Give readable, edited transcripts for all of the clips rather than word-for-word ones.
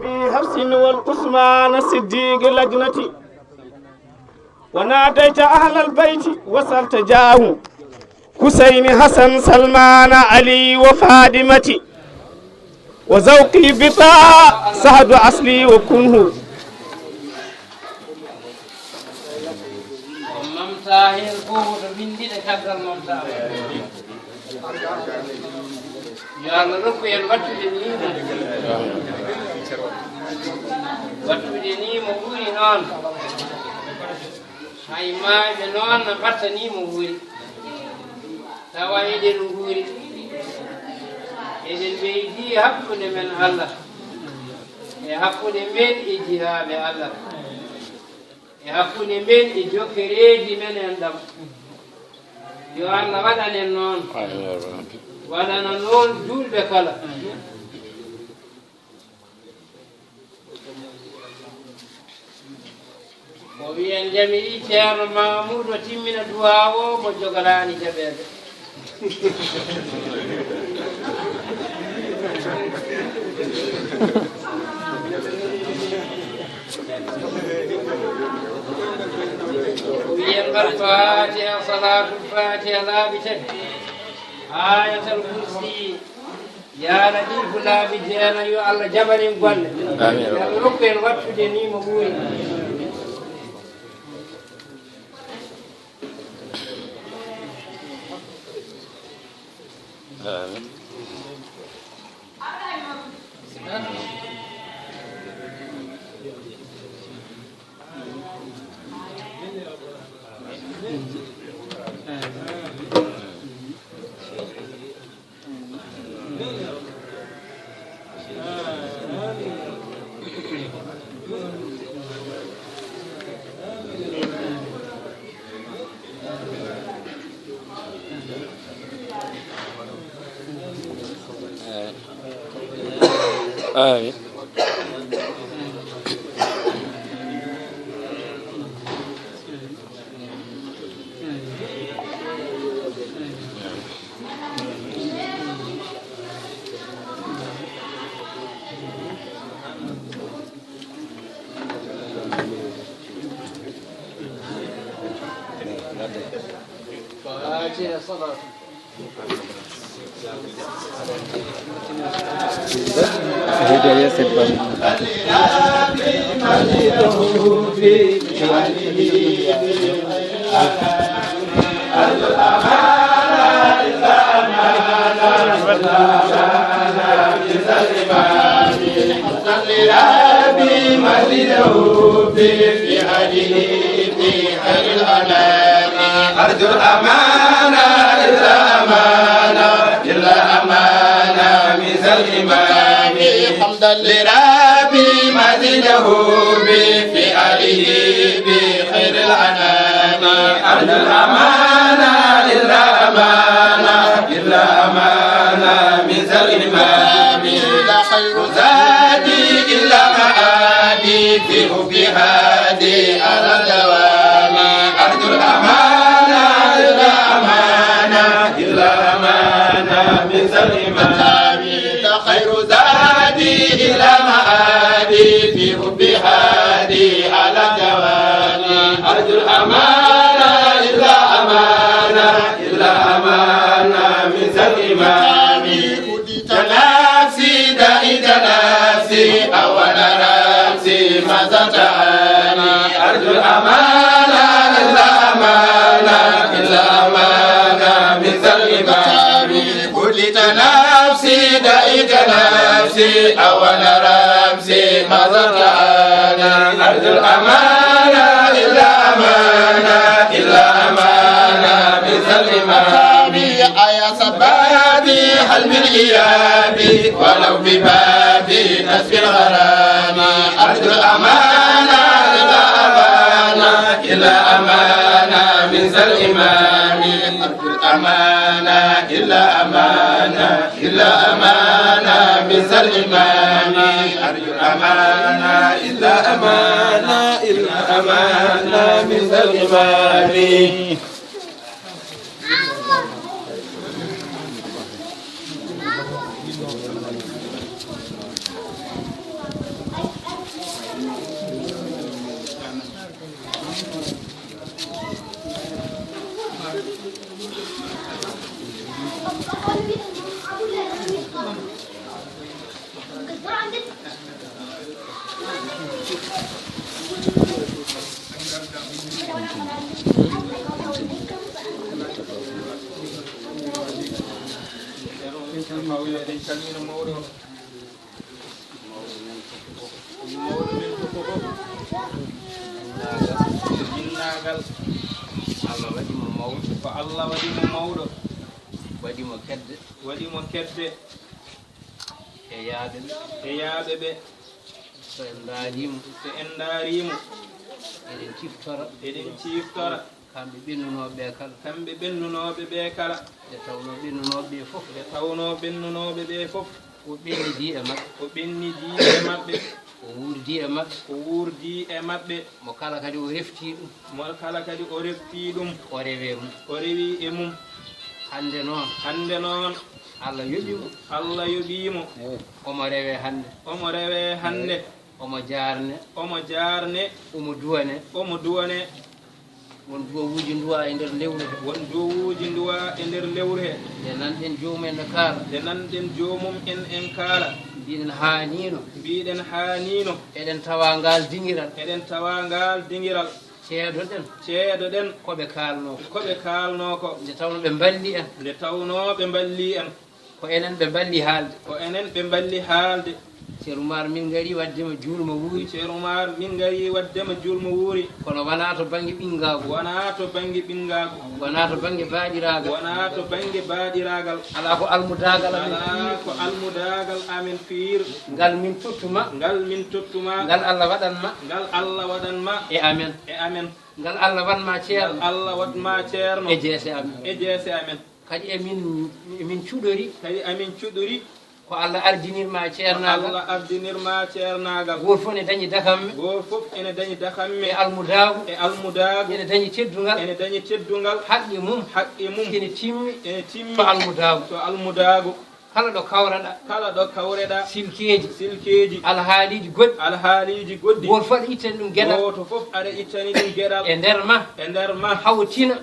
أبي حفص والعثمان الصديق لجنتي وناديت أهل البيت وسلت جاه حسين حسن سلمان علي وفاطمة وذوقي بطاء سهد أصلي وكنه ساهل فوت من دي كذا الممتاز يا رب يا وقت ديني مغوري نون هاي ما بنون بطني مغوري تواهي دي مغوري إذن بيدي حقن من الله حقن من إجهاب الله hakkunde men e jokkereeji men en ɗam yo Allah waɗanen noon waɗana noon julɓe kala o wiyen jamiri ceerno Mamoudou o timmina duwa o mo jogorani jaɓede الفاتحة صلاة الفاتحة لا بتك آية الكرسي يا لطيف لا بجانا يو الله جبل قل يا ركن واتفدني مبوي آمين آمين فاتحة صلاة هداية سبب لربي مسجده في هذه في خير الأنام أرجو الأمانة إلا أمانة إلا أمانة مثل الإمام حمدا لربي مسجده في هذه في خير الأنام أرجو الأمانة إلا أمانة إلا أمانة مثل الإمام لا خير زادي إلا معادي في حب هادي على دوام أرجو الأمانة إلا أمانة إلا أمانة مثل الإمام لا خير زادي إلا معادي في حب هادي على دوام أرجو الأمانة إلا أمانة إلا أمانة مثل الإمام نفسي دائد نفسي أول رمسي ماذا تعاني أرجو الأمانة إلا أمانة إلا أمانة مثل الإمام قلت نفسي دائد نفسي أول رمسي ماذا تعاني أرجو الأمانة إلا أمانة إلا أمانة مثل الإمام أيا سبابي هل من إيابي ولو ببابي نسف الغرام أرجو الأمانة إلا أمانة إلا أمانة مثل الإمام أرجو الأمانة إلا أمانة إلا أمانة مثل الإمام أرجو الأمانة إلا أمانة إلا أمانة مثل الإمام Allah waɗimo mawɗo ko Allah waɗimo mawɗo waɗimo kedde waɗimo kedde e yaaɓe ɓe so en ndaarimo so en ndaarimo eɗen ciftora kamɓe ɓennunoɓe ɓe kala nde tawno ɓennunoɓe ɓe fof o ɓennidi e maɓɓe o wurdi e maɓɓe mo kala kadi o refti ɗum o rewi e mum hande noon Allah yoɓimo omo rewe hande omo jarne omo duwane won duwawuji duwa e nder lewru he nde nanɗen joomum en kaala mbiɗen haanino eɗen tawa ngal dingiral ceedoɗen koɓe kalno ko nde tawno ɓe balli en ko enen ɓe balli haalde Ceerno Oumar min gari waddema juulmo wuuri kono wona to banggue ɓingagu wona to banggue baɗiragal ala ko almudagal amen fiir ngal min tottuma ngal Allah waɗanma e amen ngal Allah watma ceerno e jeese amen kadi emin cuɗori ko Allah ardinirma ceernagal goto fof ene dañi dakamme e almudagu ene dañi teddugal haqqi mum ene timmi to almudagu kala ɗo kawreɗa silkeji alhaaliji goɗɗi goto fof aɗa ittani ɗum gueɗal e nder ma hawtina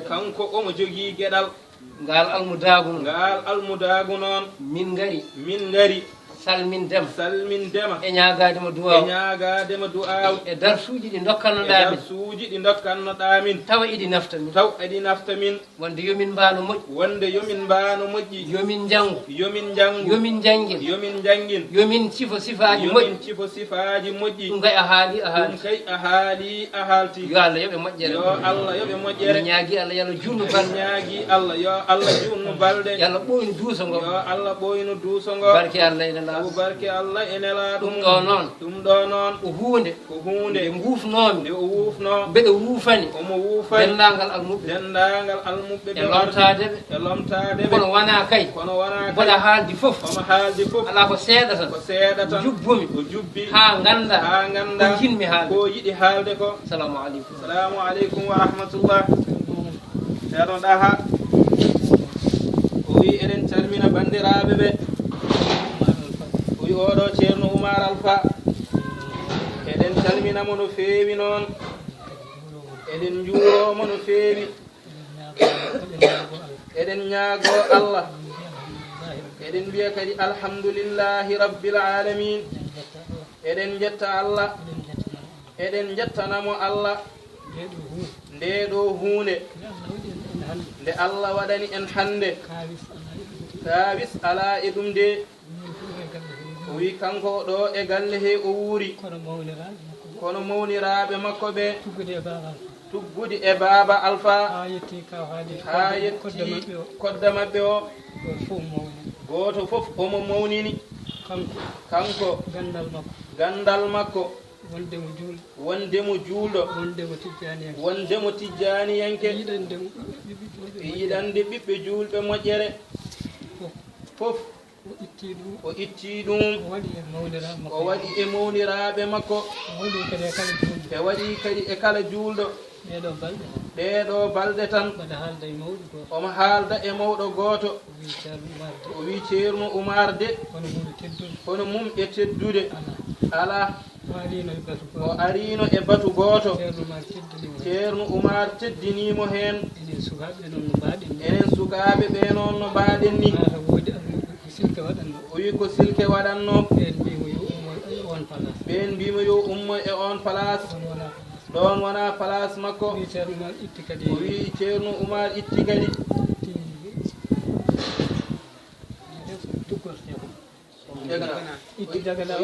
kanko omo jogui gueɗal ngal almudagu noon min gari salmindema e ñagadema du'aw e darsuji ɗi dokkannoɗamin tawa iɗi nafta min wonde yomin mbano moƴƴi yomin jangu yomin jangin yomin cifo sifaji moƴƴi ɗum kay a haali a halti yo Allah yoɓe moƴƴere mi ñaagui Allah yo Allah junnu balɗe yo Allah ɓoynu duuso ngo barke Allah enela ɗum ɗo noon ko hunde nde nde o wufno mbeɗa wufani dendagal almuɓɓe e lomtadeɓe kono wona kay mboɗa haaldi fof ala ko seeɗata jubbumi o jubbi ha ganda ko jinmi haalde ko yiɗi haalde ko salamu aleykum wa rahmatullah ceerno ɗaha o wi eɗen calmina bandiraɓe ɓe oɗo ceerno Oumar Alpha eɗen calminamo no feewi noon eɗen juuromo no feewi eɗen ñaago Allah eɗen mbiya kadi alhamdulillahi rabbil alamin eɗen jetta Allah eɗen jettanamo Allah nde ɗo hunde nde Allah waɗani en hande kawis ala e ɗum de o wi kanko ɗo e galle he o wuuri kono mawniraɓe makko ɓe tuggude e baba Alpha ha yetti kodda mabɓe o goto fof omo mawnini kanko gandal makko wondemo juulɗo wondemo tijjaniyanke yiɗande ɓiɓɓe julɓe moƴƴere fof o itti ɗum o waɗi e mawniraɓe makko e waɗi kadi e kala juulɗo ɗeɗo balɗe tan omo haalda e mawɗo goto o wi ceerno Oumar de hono mum e teddude ala o arino e batu goto ceerno Oumar teddinimo hen enen sukaɓe ɓe noon no mbaɗen ni o wi ko silke waɗanno ɓen mbimo yo ummo e on place ɗon wona place makko o wi ceerno Oumar itti kadi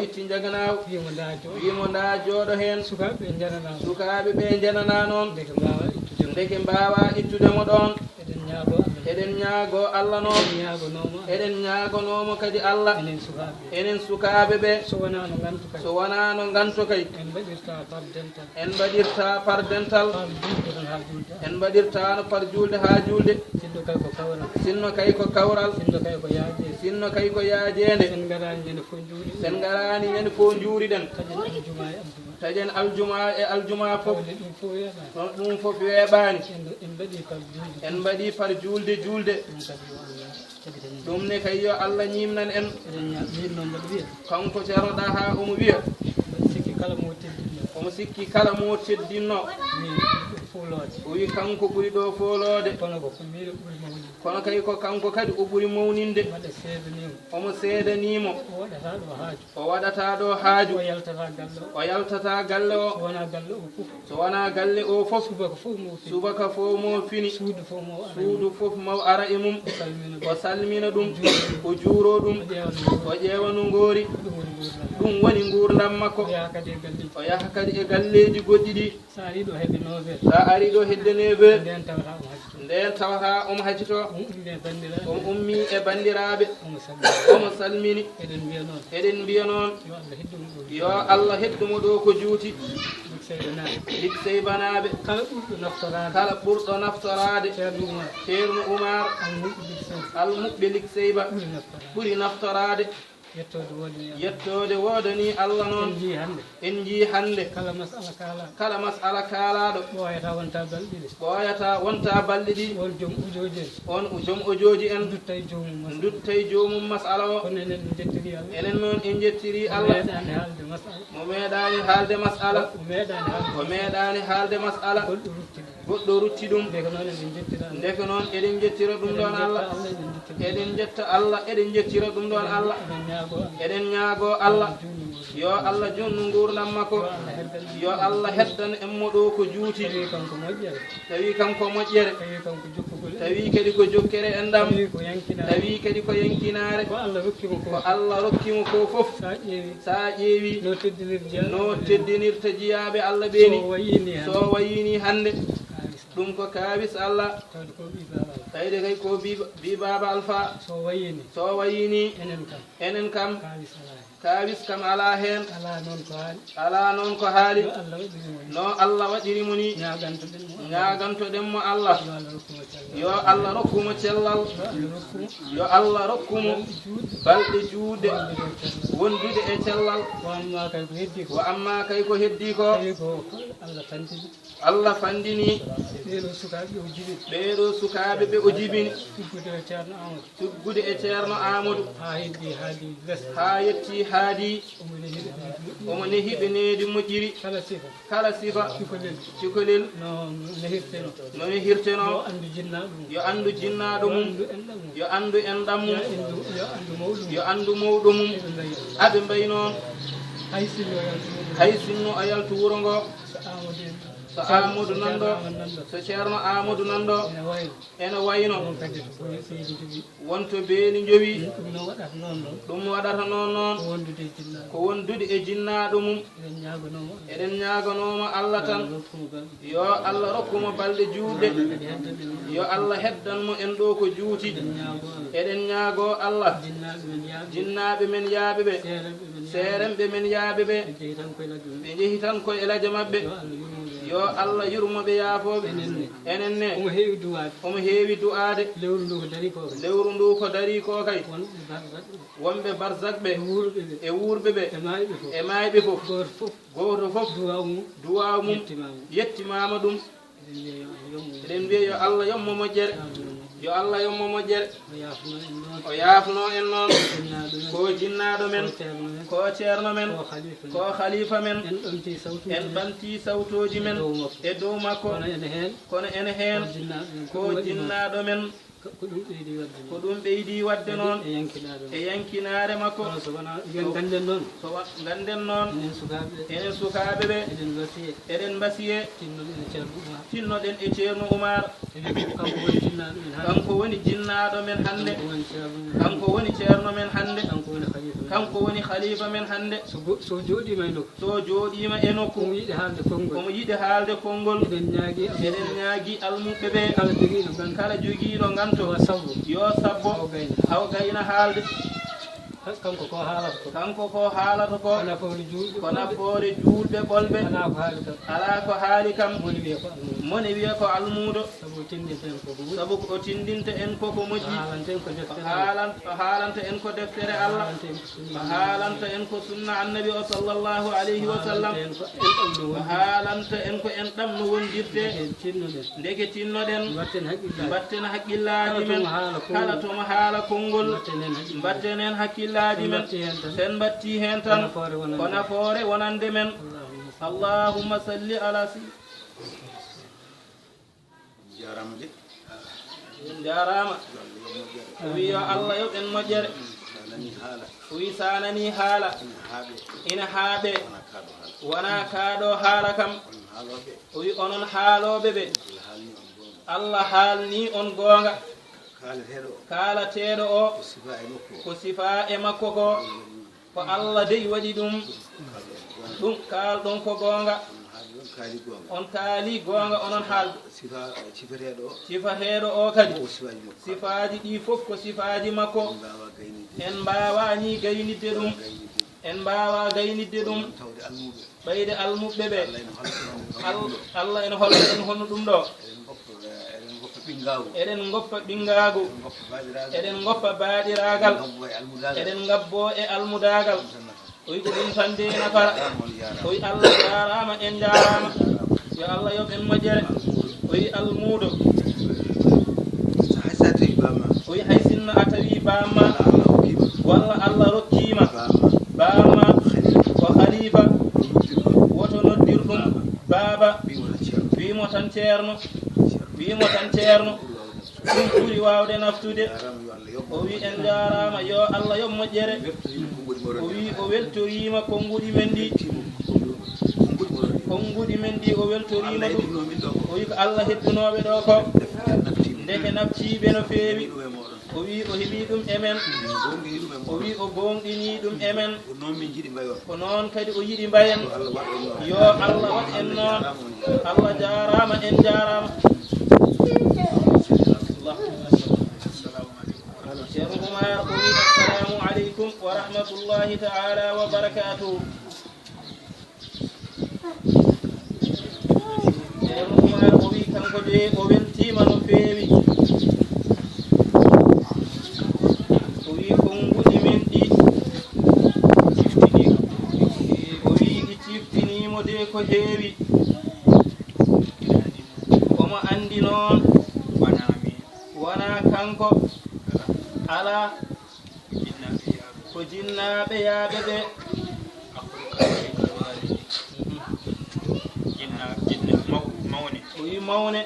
itti jaganaw wimo nda jooɗo hen sukaɓe ɓe janana noon ndeke mbawa ittudemo ɗon eɗen ñaago Allah noon eɗen ñaagonomo kadi Allah enen sukaɓe ɓe so wona no ganto kay en mbaɗirta par dental en mbaɗirta no par julde ha julde sinno kay ko kawral sinno kay ko yaajede sen garani ñande fo juuriɗen taƴen aljuma e aljuma fof ɗum fof weeɓani en mbaɗi par julde ɗum ne kay yo Allah ñimnan en kanko ceernoɗa ha omo wiya omo sikki kala mo teddinno o wi kanko ɓuri ɗo folode kono kay ko kanko kadi o ɓuri mawninde omo seedanimo o waɗata ɗo haaju o yaltata galle o so wona galle o fof subaka fo mo fini suudu fof maw ara e mum o salmina ɗum o juuro ɗum o ƴeewa no ngoori ɗum woni gurdam makko o yaha kadi e galleji goɗɗi ɗi sa ari ɗo hedde 9 heures nden tawata omo haccito omo ummi e bandiraɓe omo salmini eɗen mbiya noon yo Allah heddumo ɗo ko juuti lik seybanaɓe kala ɓurɗo naftorade ceerno Oumar almuɓɓe lik seyba ɓuuri naftorade yettode wodani Allah noon en jii hande kala masala kaalaɗo ɓoyata wonta balɗe ɗiɗi on joom ojoji en duttay jomum masala o enen noon en jettiri Allah mo meeɗani haalde masala o meeɗani haalde masala goɗɗo rutti ɗum ndeke noon eɗen jettira ɗum ɗon Allah eɗen jetta Allah eɗen jettira ɗum ɗon Allah eɗen ñaago Allah yo Allah junnu gurdam makko yo Allah heddan emmo ɗo ko juuti tawi kanko moƴƴere tawi kadi ko jokkere e ndam tawi kadi ko yankinare ko Allah rokkimo ko fof sa ƴeewi no teddinirta jiyaɓe Allah ɓeeni so wayini hande ɗum ko kawis Allah tawde kay ko bi baba Alpha so wayini enen kam kawis kam ala hen ala noon ko haali no Allah waɗirimo ni ñagantoɗenmo Allah yo Allah rokkumo cellal yo Allah rokkumo balɗe juuɗe wondude e cellal wa amma kay ko heddi ko Allah fandini ɓeɗo sukaɓe ɓe o jibini tuggude e ceerno Amadou ha yetti haadi omo nehiɓe needi moƴƴiri kala sifa cukalel no nehirteno yo andu jinnaɗo mum yo andu enɗam mum yo andu mawɗo mum aɓe mbayi noon hay sinno o yaltu wuuro ngo so Amadou nanɗo so ceerno Amadou nanɗo ene wayno wonto beeli jowi ɗum waɗata noon ko wondude e jinnaɗo mum eɗen ñaganoma Allah tan yo Allah rokkumo balɗe juuɗe yo Allah heddanmo en ɗo ko juuti eɗen ñaago Allah jinnaɓe men yaaɓe ɓe seeremɓe men yaaɓe ɓe ɓe jeehi tan koye elaje mabɓe yo Allah yurmoɓe yaafoɓe enen ne omo heewi du'ade lewru ndu ko dari ko kay wonɓe barzak ɓe e wuurɓe ɓe e mayɓe fof goto fof duwaw mum yettimama ɗum eɗen mbiya yo Allah yommo moƴƴere yo Allah yommo moƴƴere o yaafno en noon ko jinnaɗo men ko ceerno men ko khalifa men en ɓanti sawtoji men e dow makko kono ene heen ko jinnaɗo men ko ɗum ɓeydi wadde noon e yankinare makko so ganden noon enen sukaɓe ɓe eɗen mbasiye tinnoɗen e ceerno Oumar kanko woni jinnaɗo men hande kanko woni ceerno men hande kanko woni khalifa men hande so jooɗima e nokku omo yiɗi haalde konngol eɗen ñaagui almuɓe ɓe kala joguiɗo ganto yo sabbo haw gayna haalde kanko ko haalata ko ko nafoore julɓe ɓolɓe ala ko haali kam mone wiya ko almuudo sabu o tindinta en koko moƴƴi o haalanta en ko deftere Allah o haalanta en ko sunna annabi o sallllahu alayhi wa sallam o haalanta en ko en ɗam no wondirte ndeke tinnoɗen mbatten haqqillaji men kala tomo haala konngol mbattenen haqqillaji men sen mbatti hen tan ko nafoore wonande men allahumma salli ala jarama o wi yo Allah yoɓen moƴƴere o wi sanani haala ina haaɓe wona kaaɗo haala kam o wi onon haaloɓe ɓe Allah haalni on goonga kaalateɗo o ko sifa e makko ko Allah dey waɗi ɗum kalɗon ko goonga on kaali goonga onon haalde sifateɗo o kadi sifaji ɗi fof ko sifaji makko en mbawani gaynidde ɗum en mbawa gaynidde ɗum ɓeyde almuɓɓe ɓe Allah ene holla en honno ɗum ɗo eɗen goppa ɓingagu eɗen goppa baaɗiragal eɗen gabbo e almudagal o wi ko ɗum tan de nafara o wi Allah jarama en jarama yo Allah yoɓen moƴƴere o wi almuudo o wi hay sinno a tawi bamma walla Allah rokkima bamma ko khalifa woto noddirɗum baaba wimo tan ceerno ɗum ɓuri wawde naftude o wi en jarama yo Allah yoɓ moƴƴere o wi o weltorima konnguɗi men ɗi o weltorima ɗum o wi ko Allah heddunoɓe ɗo ko ndeke naftiɓe no feewi o wi o heeɓi ɗum emen o wi o gonɗini ɗum emen ko noon kadi o yiɗi mbayen yo Allah wat en noon Allah jarama en jarama ceerno Oumar o wi assalamu aleykum wa rahmatullahi taala wa barakatuhu ceerno Oumar o wi kanko de o weltima no feewi o wi konnguɗi men ɗi o wi ɗi ciftinimo de ko heewi omo andi noon wona kanko ala ko jinnaɓe yaaɓe ɓe o wi mawne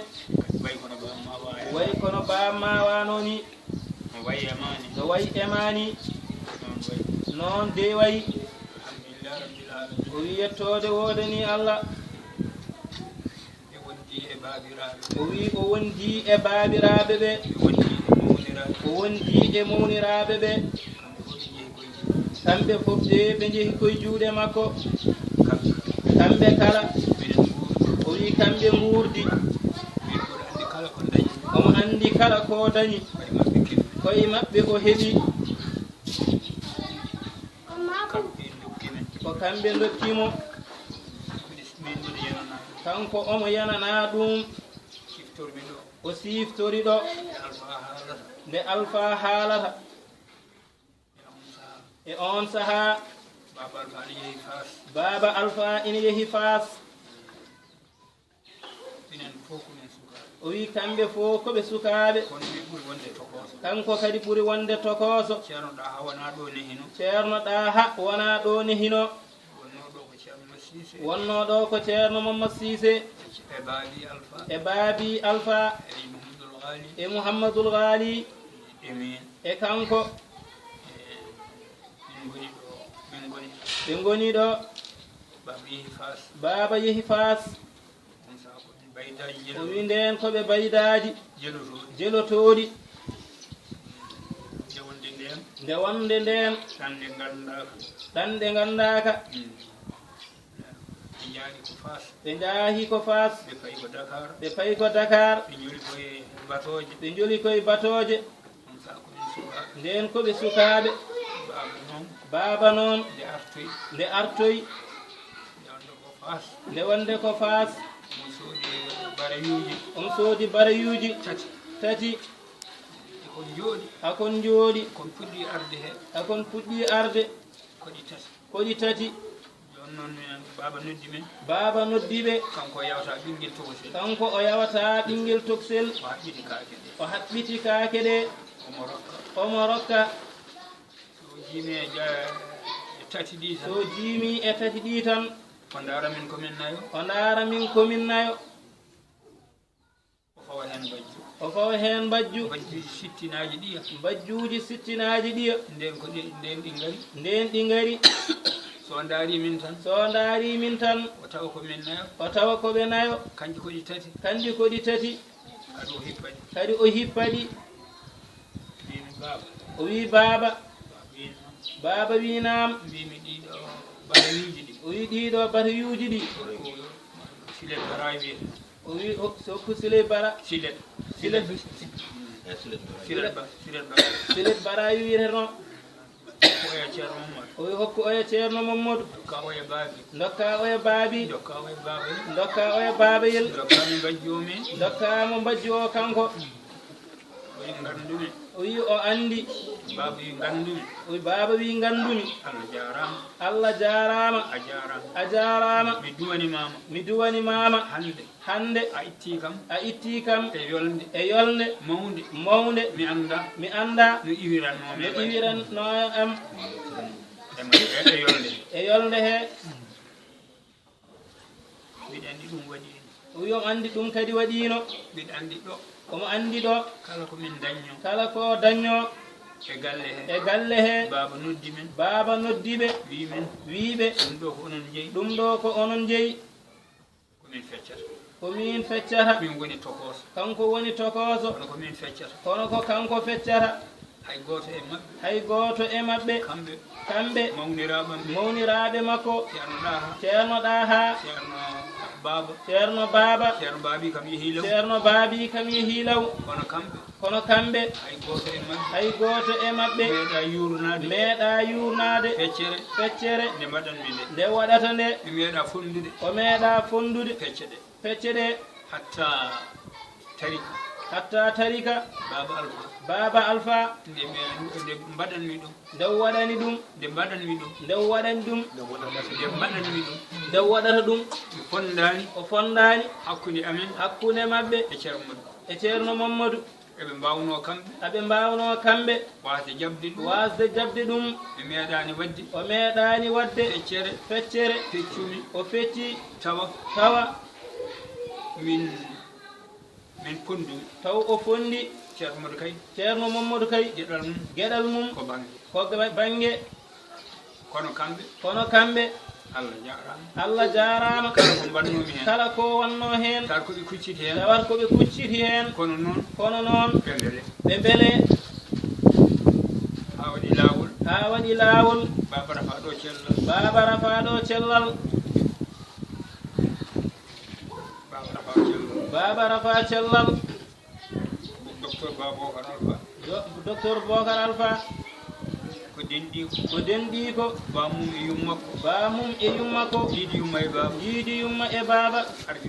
way kono bamma wano ni no wayi emani noon de wayi o wi yettode wodani Allah o wi o wondi e baabiraɓe ɓe o wondi e mawniraɓe ɓe kamɓe fof de ɓe jeehi koye juuɗe makko kamɓe kala o wi kamɓe guurdi omo andi kala ko dañi koye maɓɓe o heɓi ko kamɓe dokkimo kanko omo yanana ɗum o siftori ɗo nde alpha haalata e on saha baba alpha ina yehi Fas o wi kamɓe fof koɓe sukaɓe kanko kadi ɓuuri wonde tokoso ceerno ɗaha wona ɗo nehino wonno ɗo ko ceerno Mamadou Cissé e baabi alpha Muhammadul Ghali e kanko ɓe ngoni ɗo baba yehi Fas o wi nden koɓe baydaji jelotoɗi nde wonde nden ɗanɗe gandaka ɓe jaahi ko Fas ɓe payi ko Dakar ɓe joli koye batoje nden koɓe sukaɓe baba noon nde artoyi nde wonde ko Fas on soodi barayuji tati hakon jooɗi hakon puɗɗi arde koɗi tati baba noddi ɓe kanko o yawata ɓinguel toksel o haɓɓiti kaake ɗe omo rokka so jiimi e tati ɗi tan o ndaara min komin nayo o fawa hen bajju bajjuji sittinaji ɗiya nden ɗi ngari so ndaari min tan o tawa koɓe nayo kanji koɗi tati kadi o hippaɗi o wi baba wi nam o wi ɗiɗo batayuji ɗi o wi sokku Silet Bara Silet Bara wiyeteno o wi hokku oya ceerno Mamadou dokka oya baabi dokka oya baabayel dokkamo mbajju o kanko o wi o andi o wi baba wi gandumi Allah jarama a jarama mi duwani mama hande a itti kam e yolde mawde mi anda no iwiranno am e yolde he o wi omo andi ɗum kadi waɗino omo andi ɗo kala ko dañño e galle he baba noddi ɓe wiɓe ɗum ɗo ko onon jeeyi komin feccata kanko woni tokoso kono ko kanko feccata hay goto e mabɓe kamɓe mawniraɓe makko ceerno ɗaha ceerno baba ceerno baabi kam yehi law kono kamɓe hay goto e mabɓe meeɗa yurnade feccere nde waɗata nde o meeɗa fondude fecce ɗe hatta tarika baba Alpha nde waɗani ɗum nde waɗata ɗum o fondani hakkunde mabɓe e ceerno Mamadou eɓe mbawno kamɓe wasde jabde ɗum o meeɗani wadde feccere o fecci tawa min taw o fondi ceerno Mamadou kay geɗal mum ko bange kono kamɓe Allah jarama kala ko wanno hen tawat koɓe kucciti hen kono noon ɓe beele ha waɗi lawol baba rafa ɗo cellal baba rafa cellal docteur Bocar Alpha ko dendi ko bamum e yummako yiidi yumma e baba ardi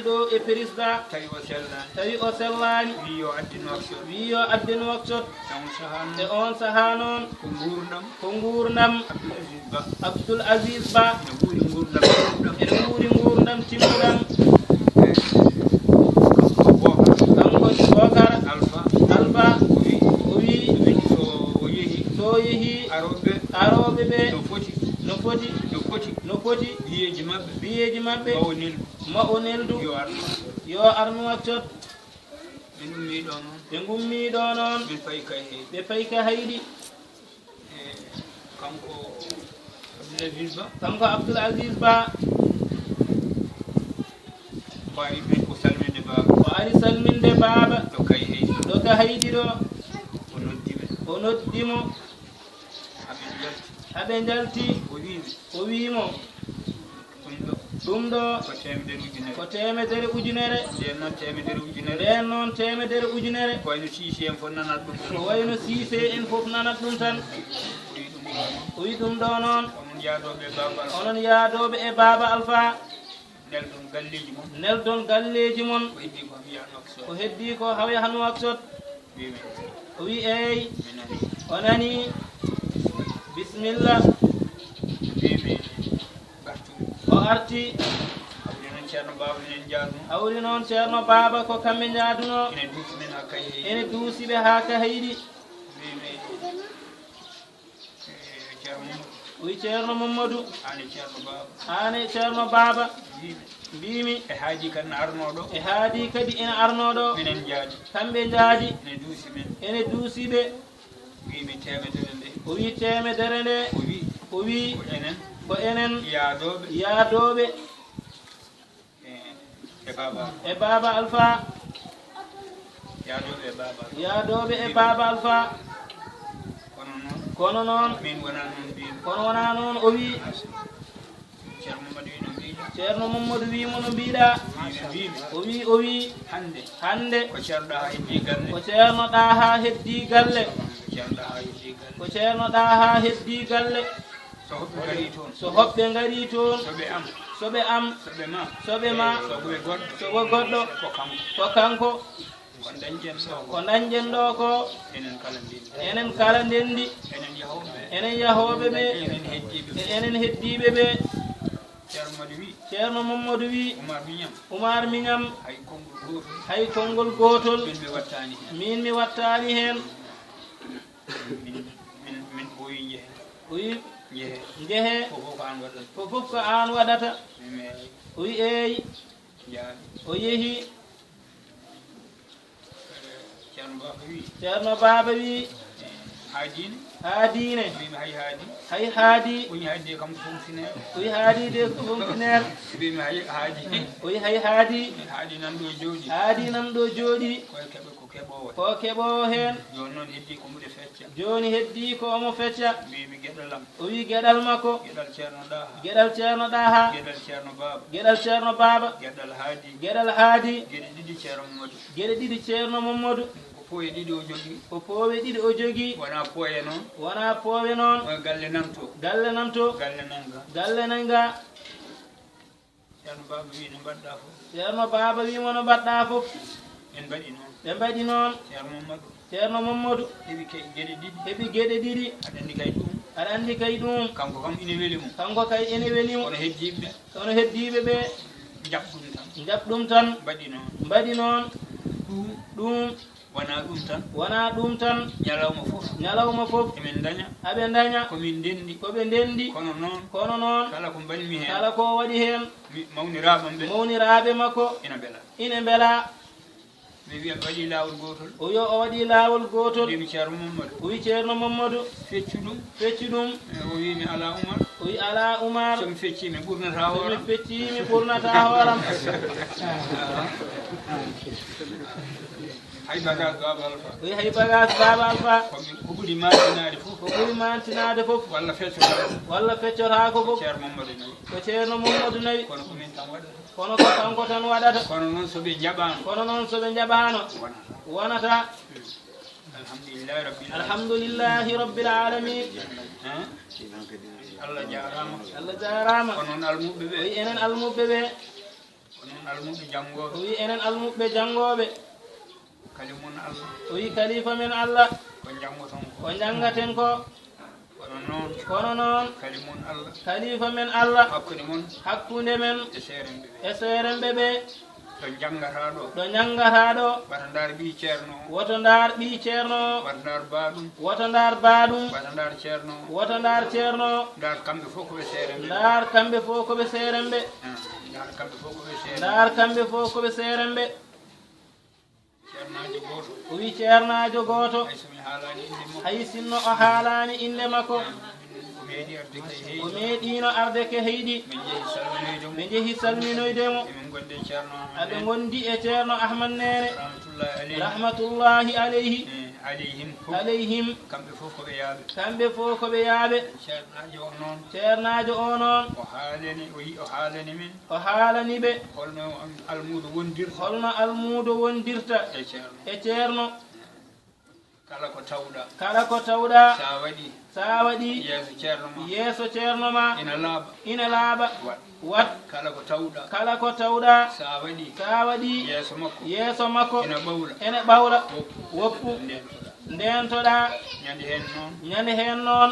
ɗo e président tawi o sellani wi yo addin workshop e on saha noon ko gurdam Abdoul Aziz Ba ene ɓuuri gurdam timmuɗam kanko Bocar Alpha o wi so yehi aroɓe ɓe no foti biyeji mabɓe ma o neldu yo arnu waccot ɓe gummiɗo noon ɓe payi ka haydi kanko Abdoul Aziz Ba o ari salminde baaba ɗo ka haydi ɗo o noddimo haɓe jalti o wimo ɗum ɗo ko temedere ujunere nden noon temedere ujunere ko wayno Cissé en fof nanat ɗum tan o wi ɗum ɗo noon onon yaadoɓe e Baba Alpha neldon galleji mon ko heddi ko hawe han waksot o wi eyi o nani bisimilla o arti hawri noon ceerno Baba ko kamɓe jaaduno ene duusiɓe ha ka haydi wi ceerno Mamadou ane ceerno Baba mbimi e haadi kadi ene arnoɗo kamɓe jaadi ene duusiɓe o wi temedere nde o wi ko enen yaadoɓe e Baba Alpha yaadoɓe e Baba Alpha kono noon kono wona noon o wi ceerno Mamadou wimo no mbiɗa o wi hande ko ceerno ɗa ha heddi galle so hoɓɓe gari toon soɓe am soɓe ma soɓo goɗɗo ko kanko ko dañƴen ɗo ko enen kala ndendi enen yahoɓe ɓe enen heddiɓe ɓe ceerno Mamadou wi Oumar Miñam hay konngol gotol min mi wattani hen wi jeehe fof ko an waɗata o wi eyi o yeehi ceerno Baba wi haadine hay haadi o wi haadide ko fonctionnaire o wi hay haadi nan ɗo jooɗi ko keɓowo hen joni heddi ko omo fecca o wi gueɗal makko gueɗal ceerno ɗaha gueɗal ceerno Baba gueɗal haadi gueɗe ɗiɗi ceerno Mamadou ko poowe ɗiɗi o jogui wona poowe noon galle namto galle nanga ceerno Baba wimo no mbaɗɗa fof ɓe mbaɗi noon ceerno Mamadou heɓi gueɗe ɗiɗi aɗa andi kay ɗum kanko kay ene welimo kono heddiɓe ɓe jaɓ ɗum tan mbaɗi noon ɗum wona ɗum tan ñalawma fof aɓe daña koɓe ndendi kono noon kala ko waɗi hen mawniraɓe makko ina beela o yo o waɗi lawol gotol o wi ceerno Mamadou feccu ɗum o wi ala Oumar somi fecci mi ɓurnata hooram hay bagage Baba Alpha ko ɓuri mantinade fof walla feccotako fof ko ceerno Mamadou nawi kono ko kanko tan waɗata kono noon soɓe jaɓano wonata alhamdulillahi rabbil alamin Allah jarama o wi enen almuɓɓe ɓe o wi enen almuɓɓe jangoɓe o wi kalifa men Allah ko jangaten ko kono noon kalifa men Allah hakkunde men e seeremɓe ɓe ɗo jangata ɗo woto ndar ɓi ceerno woto ndar baɗum woto ndar ceerno ndar kamɓe fof koɓe seeremɓe ndar kamɓe fof koɓe seeremɓe o wi ceernajo goto hay sinno o haalani inde makko o meeɗino arde ke heyɗi ɓe jeehi salminoydemo aɓe gondi e ceerno ahmad nene rahmatullahi alayhi alayhim kamɓe fof koɓe yaaɓe ceernajo o noon o haalani ɓe holno almudo wondirta e ceerno kala ko tawɗa sa waɗi yeeso ceerno ma ina laaɓa wat kala ko tawɗa sa waɗi yeeso makko ene ɓawla woppu ndentoɗa ñande hen noon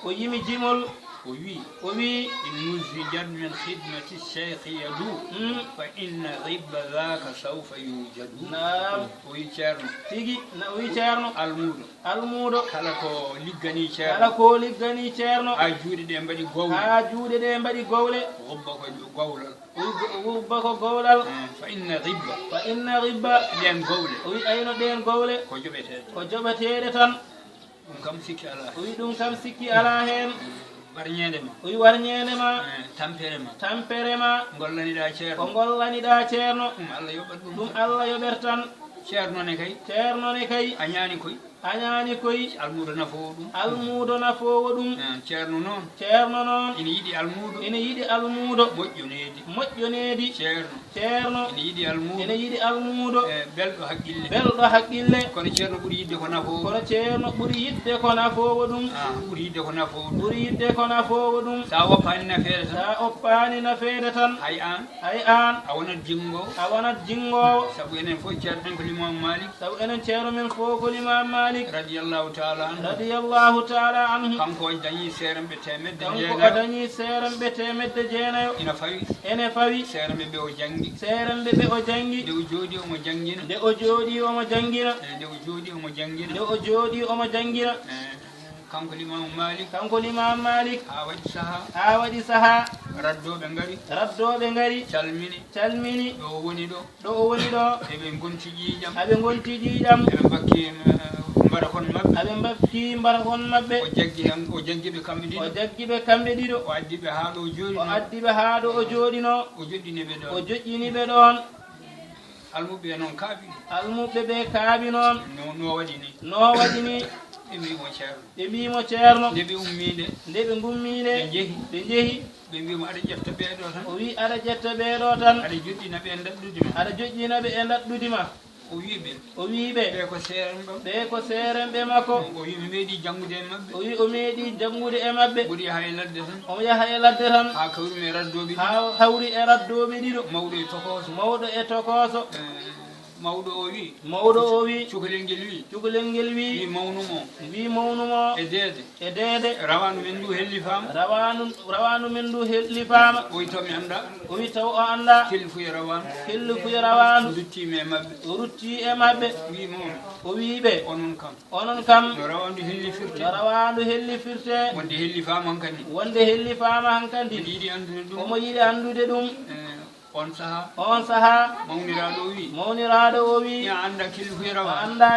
o yimi jimol o wi in nuzijan min khidmati cheikh yadu fa inna ribba dhaka sawfa yujadu nam o wi ceerno tigi o wi ceerno almudo kala ko liggani ceerno ha juuɗe ɗe mbaɗi gowle rubba ko gowlal fa inna ribba ɗen gowle o wi ayno ɗen gowle ko joɓeteɗe tan o wi ɗum kam sikki ala hen o wi warñede ma tampere ma ko gollaniɗa ceerno ɗum allah yoɓer tan ceerno ne kay añani koy almudo nafowo ɗum ceerno noon ene yiɗi almudo moƴƴonedi ceerno ene yiɗi almudo belɗo haqqille kono ceerno ɓuuri yidde ko nafowo ɗum sa oppani nafede tan hay an a wonat jingowo sabu enen fof ceerno men ko limam malik radiyallahu taala anhu kanko o dañi seeremɓe temedde jeenayo ene fawi seeremɓe ɓe o jangi nde o jooɗi omo jangina kanko limam malik ha waɗi saaha raddoɓe ngari calmini ɗo o woni ɗo eɓe gonti ƴiiƴam aɓe mbakki mbarakon maɓɓe o jaggiɓe kamɓe ɗiɗo o addiɓe ha ɗo o jooɗino o joƴƴiniɓe ɗon almuɓe ɓe kaaɓi noon no waɗi ni ɓe mbimo ceerno nde ɓe gummiɗe ɓe jeehi ɓe mbimo aɗa ƴetta ɓeeɗo tan o wi aɗa ƴetta ɓeeɗo tan aɗa joƴƴina ɓe e daɗɗudima o wiɓe ɓe ko seerenɓe makko o wi o meeɗi jangude e maɓɓe omo yaha e ladde tan ha hawri e raddoɓe ɗiɗo mawɗo e tokoso mawɗo o wi cukalel ngel wi mawnumo e deede rawanu men ndu hellifama o wi taw o anda kelli fuye rawanu o rutti e maɓɓe o wiɓe onon kam no rawandu hellifirte wonde hellifama hankandi omo yiɗi andude ɗum on saha mawniraɗo o wi anda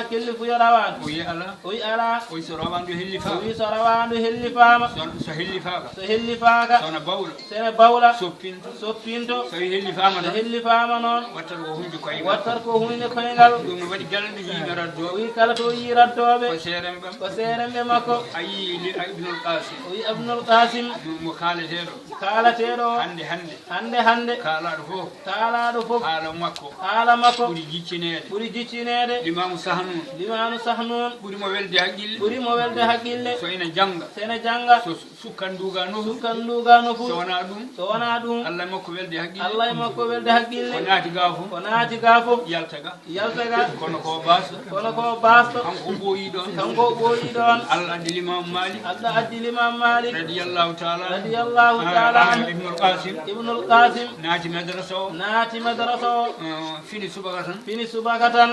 kelli fuya rawan o wi ala o wi so rawandu hellifama so hellifaka sene bawla soppinto so hellifama noon wattat ko hunde koyngal o wi kala to yi raddoɓe ko seeremɓe makko o wi abnul qasim mo kaalateɗo hande kaalaɗo fof haala makko ɓuuri jiccinede limanu sahnun ɓuurimo welde haqqille sene janga sukkan duga nofu so wona ɗum allah e makko welde haqqille ko naati ga fof yaltaga kono ko basto kanko ɓooyi ɗon allah addi limam malik radiyallahu taala anhu ibnul qasim naati madrasa o fini subaka tan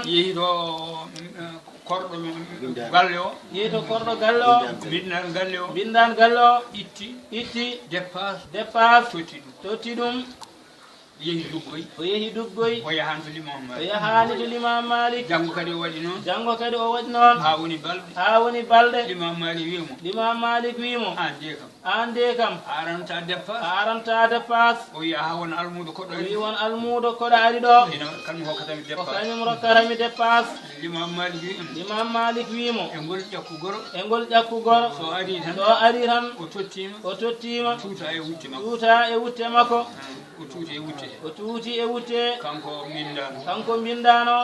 yeehi to korɗo galle o bindan galle o itti dépasse totti ɗum yehi duggoy o yehi duggoy o yahanto limam o malik yahani to limam malik janggo kadi o waɗi noon janggo kadi o waɗi noon ha woni balɗe ha woni balɗe limam malik wimo limam malik wimo an de kam an de kam aranta deppa aranta dépasse o wi ha won almudo koɗo o wi won almudo koɗo ari ɗo ina kanum hokkatami o deppa kañum rokkatami dépasse limam malik wi limam malik wimo e ngol ƴakkugoro e ngol ƴakkugoro so ari tan so ari tan o tottima o tottima tuuta e wutte makko tuuta e wutte makko o tuuti e wutte o tuuti e wutte kanko mbindano kanko mbindano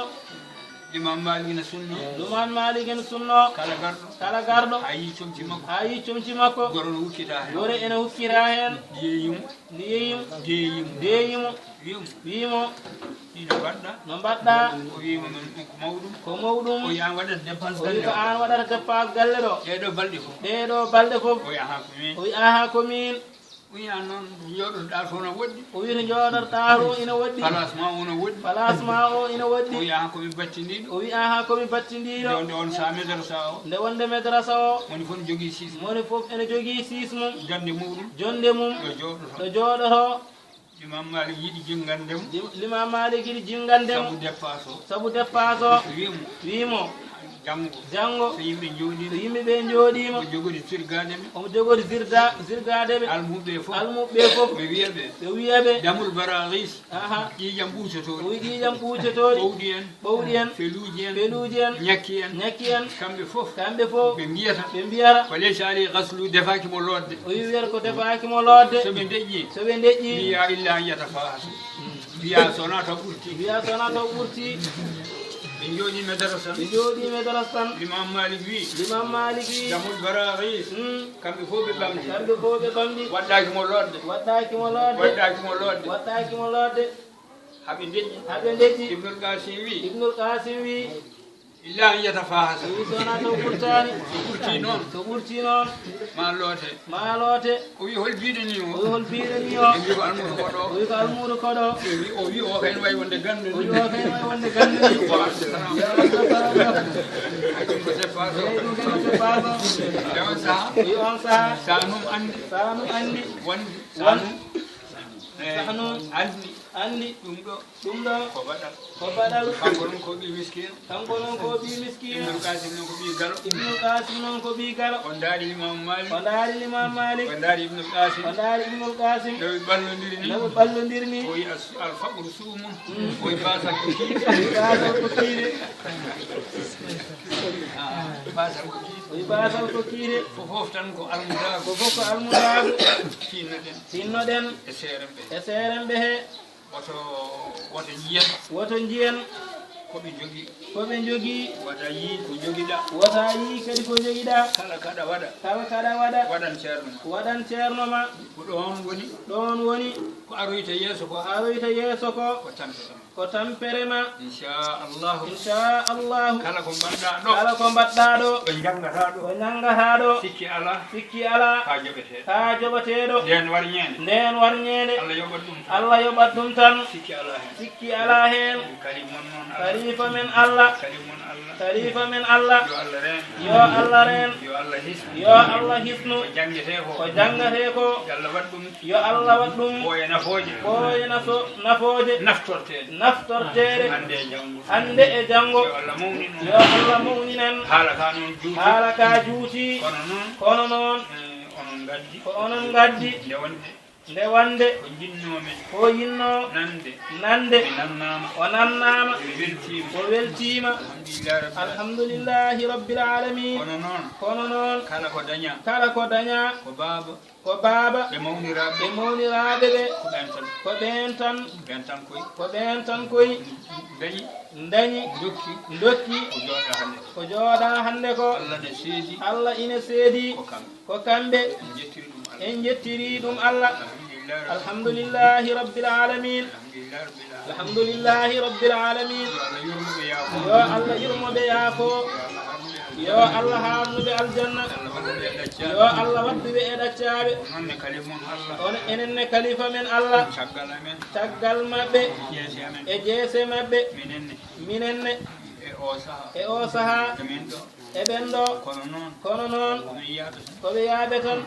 limam malik ne sunno limam malik en sunno kala garɗo kala garɗo ha yi comci makko ha yi comci makko goro no hukkita hen yore ene hukkira hen yeyimo ndi yeyimo deyimo deyimo wimo wimo ino mbaɗɗa no mbaɗɗa o wima men ko mawɗum ko mawɗum o yaha waɗat dépense o wi galle ko an waɗata dépense galle ɗo ɗeɗo balɗe fof ɗeɗo balɗe fof o yaha ko min o wi aha komin o wiya noon jooɗoɗa to no woɗɗi o wi to jooɗorɗa to ina woɗɗi place ma ono woɗɗi place ma o ina o woɗɗi yaha komi battidiɗo o wi aha komi battidiɗo nde on sa médrasa o nde wonde madrasa o woni fof ne jogui six moni fof ene jogui sis mum jonde muɗum jonde mum yo jooɗoto ɗo jooɗoto imam malik yiɗi jingandemo limam malik yiɗi jingandemo sabu dépasse o saabu dépasse o wimo wimo janggo janggo so yimɓe so jooɗima yimɓeɓe jooɗima o jogori sirgademe omo jogori zirgadeɓe almuɓe fof almuɓe fof ɓe wiyaɓe ɓe wiyaɓe damul baragis aha ƴiƴam o ɓuutotoɗi wi ƴiƴam ɓuucetoɗi ɓowɗi en ɓowɗi en feluji en feluji en ñakki en ñakki en kamɓe fof kamɓe fof ɓe mbiyata ɓe mbiyata ko leysa ali gaslu defakimo lodde o wi wiyata ko defakimo lodde soɓe deƴƴi soɓe deƴƴi wiya illa yiyata fahasu wiya sona taw ɓurti wiya sona taw ɓurti ɓe jooɗi médarasa ɓe jooɗi madrasa tan l'imam malik wi limam malik wi damul baragis kamɓe fof ɓe ɓamdi kamɓe fof ɓe ɓamdi waɗɗakimo lodde waɗɗakimo lodde waɗɗakimo lodde waɗɗakimo lodde haɓe deƴƴi haɓe deƴƴi ibnul qasim wi ibnul qasim wi illa yiyata fahasu o wi sona taw ɓurtani ɓurti noon so ɓurti noon ma loote ma loote o wi hol biɗeni o o wi hol biɗeni o ɓe mbi ko almudo koɗo o wi ko almudo koɗo o wi o kayne wayi wonde gandu o wi o kay way wonde gandani ko dépasse ɗum kene dépasse e on saaha o wi on saaha sa num andi sa num andi wonde sa num Sahnu andi andi ɗum ɗo ɗum ko baɗal ko baɗal kanko noon ko ɓi miskino kanko noon ko ɓi miskino ibnul qasim noon ko ɓi galo ibnul qasim noon ko ɓi galo o daari l'imam malik o daari limam malik o daari ibnul qasim o daari ibnul qasim ɗoɓe ballodiri ni naɓe ɓallodiri ni o wi alfaqru sumum o wi basal ko kiide basal ko kiide basal ko kiide o wi basal ko kiide fof tan ko almudago ko fof ko almudago tinnoɗen tinnoɗen e seeren ɓe e seeren ɓe he woto jiyen woto jiyen koɓe jogui koɓe jogui wata yi ko joguiɗa wota yi kadi ko joguiɗa kala kaɗa waɗa kala kaɗa waɗa waɗan ceerno ma waɗan ceerno ma ko ɗon woni ɗon woni ko aroyta yeeso ko aroyta yeeso ko ko tampere ma ko tampere ma inchallahu inchallahu kala ko mbaɗɗa ɗo kala ko mbaɗɗa ɗo ɓe jangata ɗo ko ñangata ɗo sikki ala sikki ala ha joɓete ha joɓateɗo nden warñede nden warñede allah yoɓat ɗum allah yoɓat ɗum tan sikki ala hen sikki ala hen kalimon noon allah tarifa men allah kalimon allah tarifa men allah yo allah ren yo allah ren yo allah hisnu yo allah hisnu ko jangete ko ko jangate ko yo allah waɗ ɗum yo allah wat ɗum ɓooye nafooje ɓooye nafooje naftorteɗe naftorteɗe hande e janggo hande e janggo yo allah mawnino yo allah mawninen haala ka noon juuti haala ka juuti kono noon onon gaddi ko onon gaddi nde wonde nde wande ko jinnomen ko yinno nande nande mi nannama o nannama mi weltima o weltima alhamdulillahi rabbil alamin alhamdulillahi rabbil alamin kono noon kala ko daña ko baaba ko baaba ɓe mawniraɓe ɓe mawniraɓe ɓe ko ɓen tan ko ɓen tan ɓen tan koye ko ɓen tan koye dañi dañi dokki dokki ko jooɗa hande ko jooɗa hande ko allah ne seedi allah ina seedi ko kamɓe ko kamɓe en jettiri ɗum allah en jettiri ɗum allah alhamdulillahi alhamdulillahi rabbil alamin alhamdulillahi rabbil alamin alhamdulillahi rabbil alamin yo allah yurmoɓe yaafo yo allah yurmoɓe yaafo yo allah harnuɓe aljanna yo allah wadduɓe e ɗaccaɓe nonne kalimon allah on enenne kalifa men allah caggal amen caggal maɓɓe jeese amen e jeese maɓɓe minenne minenne e o saaha e o saaha emin ɗo eɓen ɗo kono noon kono noon komin yaaɓe tan koɓe yaaɓe tan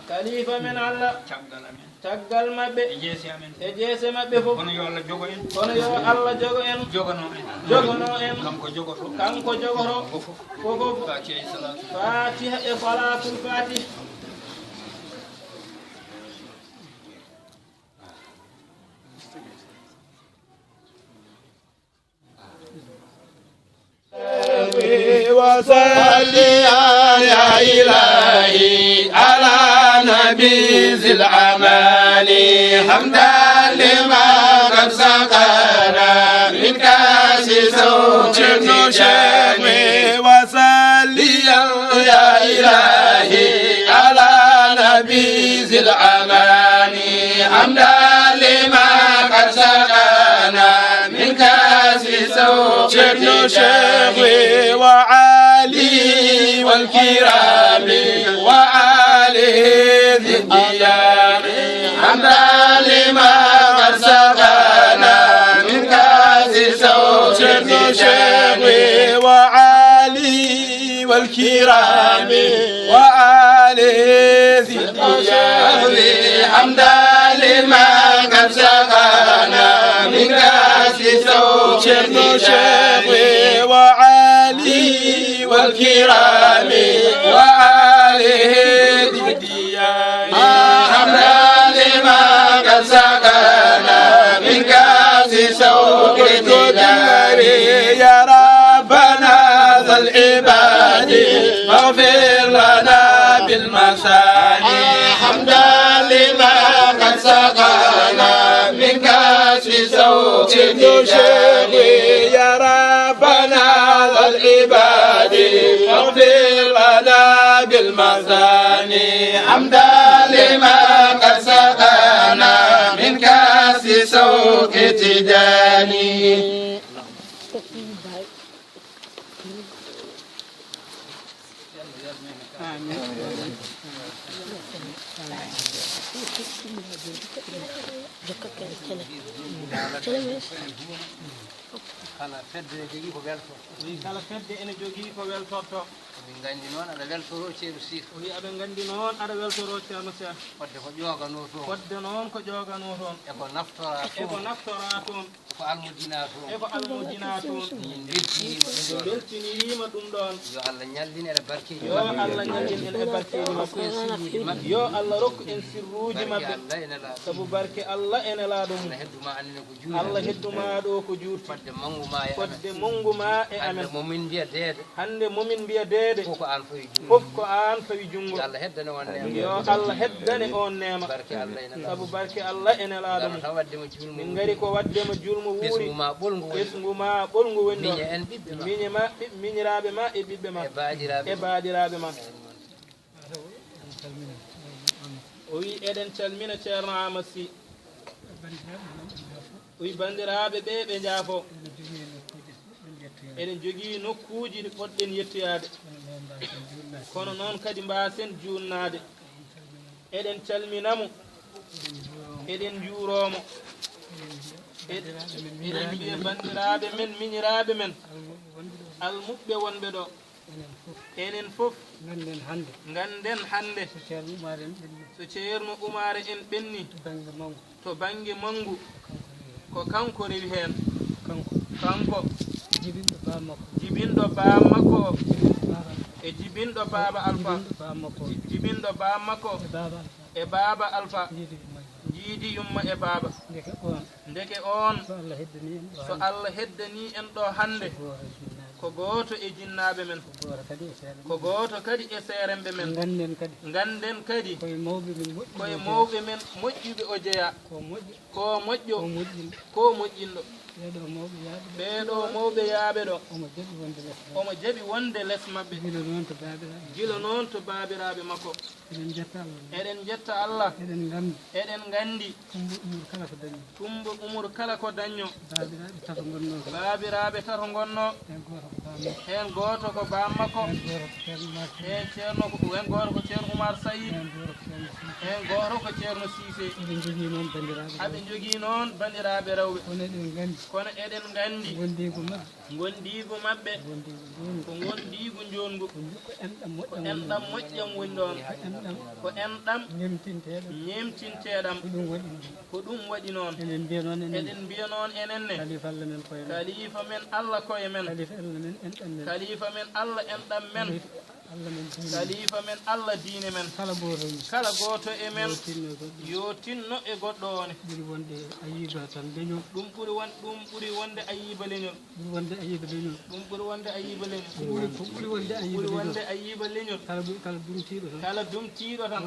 kalifa men Allah caggal amen caggal maɓɓe e jeese maɓɓe fof kono yo Allah jogo en kono yo Allah jogo en jogano en kanko jogoto fofof fatiha e salatul fatih وصلي يا إلهي على نبي ذي الأمان حمدا لما قد سقانا من كاس صوت النشام وصلي يا إلهي على نبي ذي الأمان حمدا لما قد سقانا من كاس صوت النشام وعلي والكرام وآله ذي الديان حمدا لما قد سقانا من كاس صوت النشام وعلي والكرام وآله ذي الديان حمدا لما قد سقانا من كاس صوت النشام والكرام وآله الديان حمدا لما قد سقانا من كاس سوق التجار يا ربنا ذا العباد اغفر لنا بالمساني حمدا لما قد سقانا من كاس سوق التجار يا ربنا ذا العباد اغفر لنا بالمثاني حمدا لما قد سقانا من كاس سوق تجاني kala fedde ne jogii ko welto kala fedde ene jogii ko weltorto min nganndi noon aɗa weltoro ceeɗu sih wi aɓe nganndi noon aɗa weltoro ceerno Cheikh fodde ko ƴooganoo toon fodde noon ko ƴooganoo toon eko naftora eko naftora toon eko almudinaa toon eko almudinaa toon min beltinima ɗum ɗon beltinirima ɗum ɗon yo Allah ñallin ene barkeeji yo Allah ñallin en e barkeeji maɓɓe yo Allah rokku en sirruuji maɓɓe Allah ene laaɗo sabu barke Allah ene laaɗo mum hedduma annene ko juuri Allah hedduma ɗo ko juurti fodde mangu ma e fodde mongu ma e amen momin mbiya deede hannde momin mbiya deede fof ko an fawi jungo fof ko an fawi jungo yo Allah heddane on neema yo Allah heddane on neema barke Allah ene laaɗo sabu barke Allah ene laaɗo mum taw waddema julmu min ngari ko waddema julmu wuuri ɓesgu ma ɓolngu woni ɓesgu ma ɓolngu woni ɗo miñe en ɓiɓɓe ma miñe ma miñiraaɓe ma e ɓiɓɓe ma e baadiraaɓe ma o wi eɗen calmina ceerno Amadou Sy o wi banndiraaɓe ɓe ɓe njaafo eɗen jogii nokkuuji ɗi poɗɗen yettoyaade kono noon kadi mbaasen juutnaade eɗen calminamo eɗen njuuroomo eɗen mbiya banndiraaɓe men miñiraaɓe men almuɓɓe wonɓe ɗo enen fof ngannden hannde so ceerno Oumar en ɓenni to baŋnge manngu ko kanko rewi heen kanko jibinɗo baam makko e jibinɗo baaba Alpha jibinɗo baam makko e baaba Alpha jiidi yumma e baaba ndeke on so Allah heddani en ɗo hannde ko gooto e jinnaaɓe men ko gooto kadi e seeremɓe men ngannden kadi koye mawɓe men moƴƴuɓe o jeya ko moƴƴo ko moƴƴinɗo ɓeeɗo mawɓe yaaɓe ɗo omo jaɓi wonde les maɓɓe gila noon to baabiraaɓe makko eɗen jetta Allah eɗen nganndi Tumbo Umaru kala ko dañño baabiraaɓe tato ngonno hen goto ko bam makko hen ceerno hen goto ko ceerno Oumar Sayid hen goto ko ceerno Cissé aɓe jogui noon bandiraɓe rewɓe kono eɗen gandi gondigo mabɓe ko gondigo jongu ko enɗam moƴƴam woni ɗon ko enɗam ñemtinteɗam ko ɗum waɗi noon eɗen mbiya noon enenne kalifa men Allah koye men kalifa men Allah enɗam men kalifa men Allah diine men kala goto e men yo tinno e goɗɗo one ɗum ɓuuri wonde ayiba leñol ɗum ɓuuri wonde ayiba leñol ɓuuri wonde ayiba leñol kala dumtiɗo tan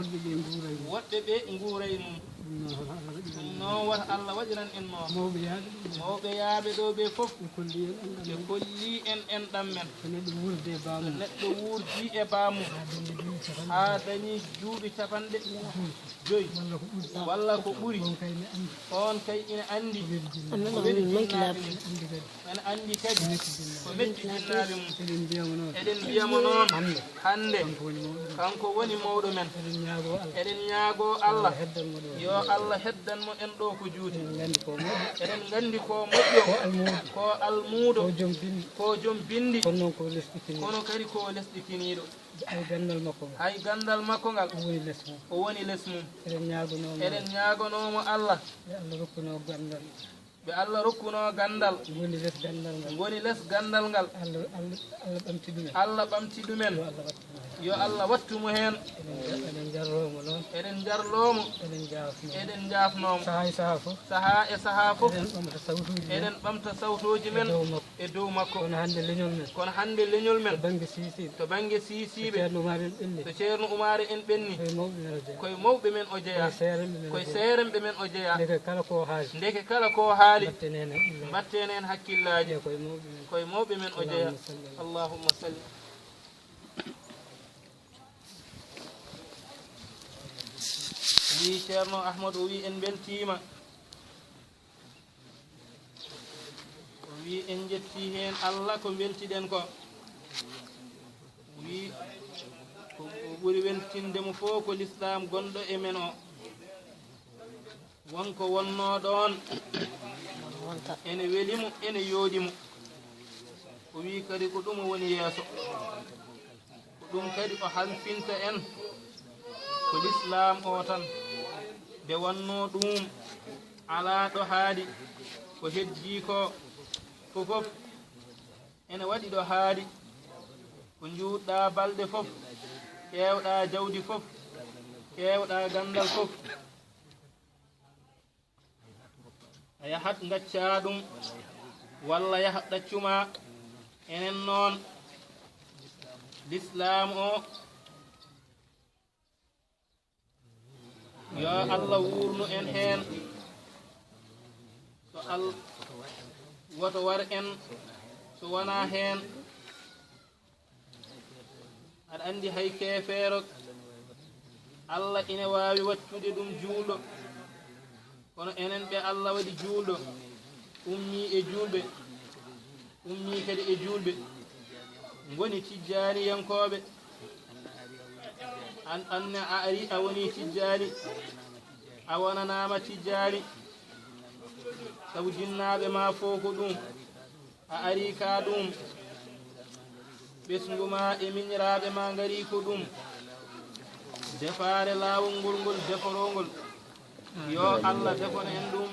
woɗɓe ɓe guuray mum ɗum noon wata Allah waɗiran en noon mawɓe yaaɓe ɗo ɓe fof ɓe kolli en enɗam men neɗɗo wurdi e baamu ha dañi juuɓi capanɗe 5 walla ko ɓuri on kay ina andi ko weɗi jinnaɓe mum ene andi kadi ko metti jinnaɓe mum eɗen mbiyamo noon hande kanko woni mawɗo men eɗen ñaago Allah yo Allah heddanmo en ɗo ko juuti eɗen gandi ko moƴƴo ko almuudo ko joom bindi kono kadi ko lesɗikiniɗo hay gandal makko ngal o woni less mum eɗen ñagonomo Allah ɓe Allah rokkuno gandal goni less gandal ngal Allah ɓamti ɗumen yo Allah wattumo hen eɗen jarlomo eɗen jafnomo saaha e saaha fof eɗen ɓamta sawtoji men e dow makko kono hande leñol men to banggue sisiɓe to ceerno Oumar en ɓenni koye mawɓe men o jeeya koye seeremɓe men o jeeya ndeke kala ko haali mbatten hen hakkillaji koye mawɓe men o jeeya allahumma salli wi ceerno Ahmadou o wi en beltima o wi en jetti hen Allah ko beltiɗen ko wi ko ɓuuri weltindemo fof ko l'islam gonɗo e men o wonko wonno ɗon ene welimo ene yooɗimo o wi kadi ko ɗum woni yeeso ko ɗum kadi o halfinta en ko l'islam o tan nde wonno ɗum ala ɗo haadi ko heddi ko fofof ene waɗi ɗo haadi ko juutɗa balɗe fof ƴewɗa jawdi fof ƴewɗa gandal fof a yahat gacca ɗum walla yahat ɗaccuma enen noon l'islam o yo Allah wurnu en hen so woto war en so wona hen aɗa andi hay kefeero Allah ina wawi wattude ɗum juulɗo kono enen ɓe Allah waɗi juulɗo ummi e julɓe ummi kadi e julɓe goni tijjaniyankoɓe anne a ari a woni tijjani a wonanama tijjani sabu jinnaɓe ma fof ko ɗum a ari ka ɗum ɓesgu ma e miñiraɓe ma gari ko ɗum defare lawol ngol ngol deforongol yo Allah defana en ɗum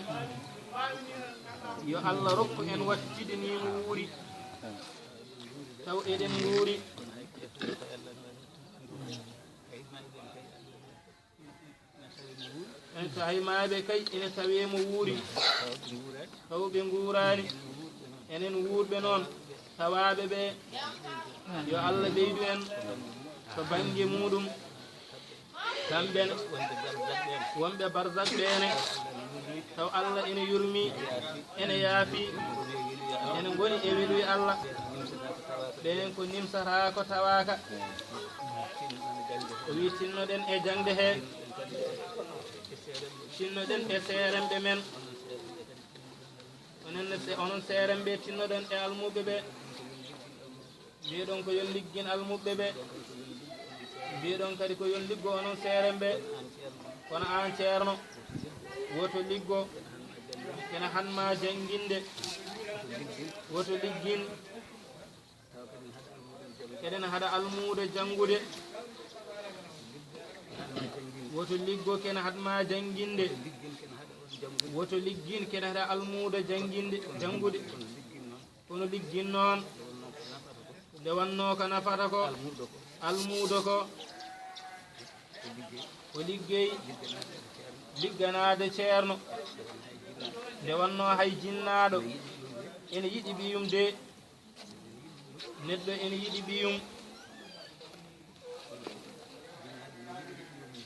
yo Allah rokku en wattide ni mo wuuri taw eɗen nguuri en so haymaɓe kay ene tawe mo wuuri taw ɓe nguurani enen wuurɓe noon tawaɓe ɓe yo Allah ɓeydu en to banggue muɗum kamɓene wonɓe barzak ɓene taw Allah ene yurmi ene yaafi ene goni e weluy Allah ɓen ko nimsata ko tawaka o wi tinnoɗen e jangde he tinnoɗen e seeremɓe men onenne onon seeremɓe tinnoɗen e almuɓe ɓe mbiɗon ko yon liggin almuɓɓe ɓe mbiɗon kadi ko yon liggo onon seeren ɓe kono an ceerno woto liggo kene hanma janginde woto liggin keɗen haɗa almuude jangude woto liggo kene hadma janginde woto liggin kene haɗa almuude jangude kono liggin noon nde wanno ko nafata ko almuudo ko ko liggey ligganade ceerno nde wanno hay jinnaɗo ene yiɗi ɓiyum de neɗɗo ene yiɗi ɓiyum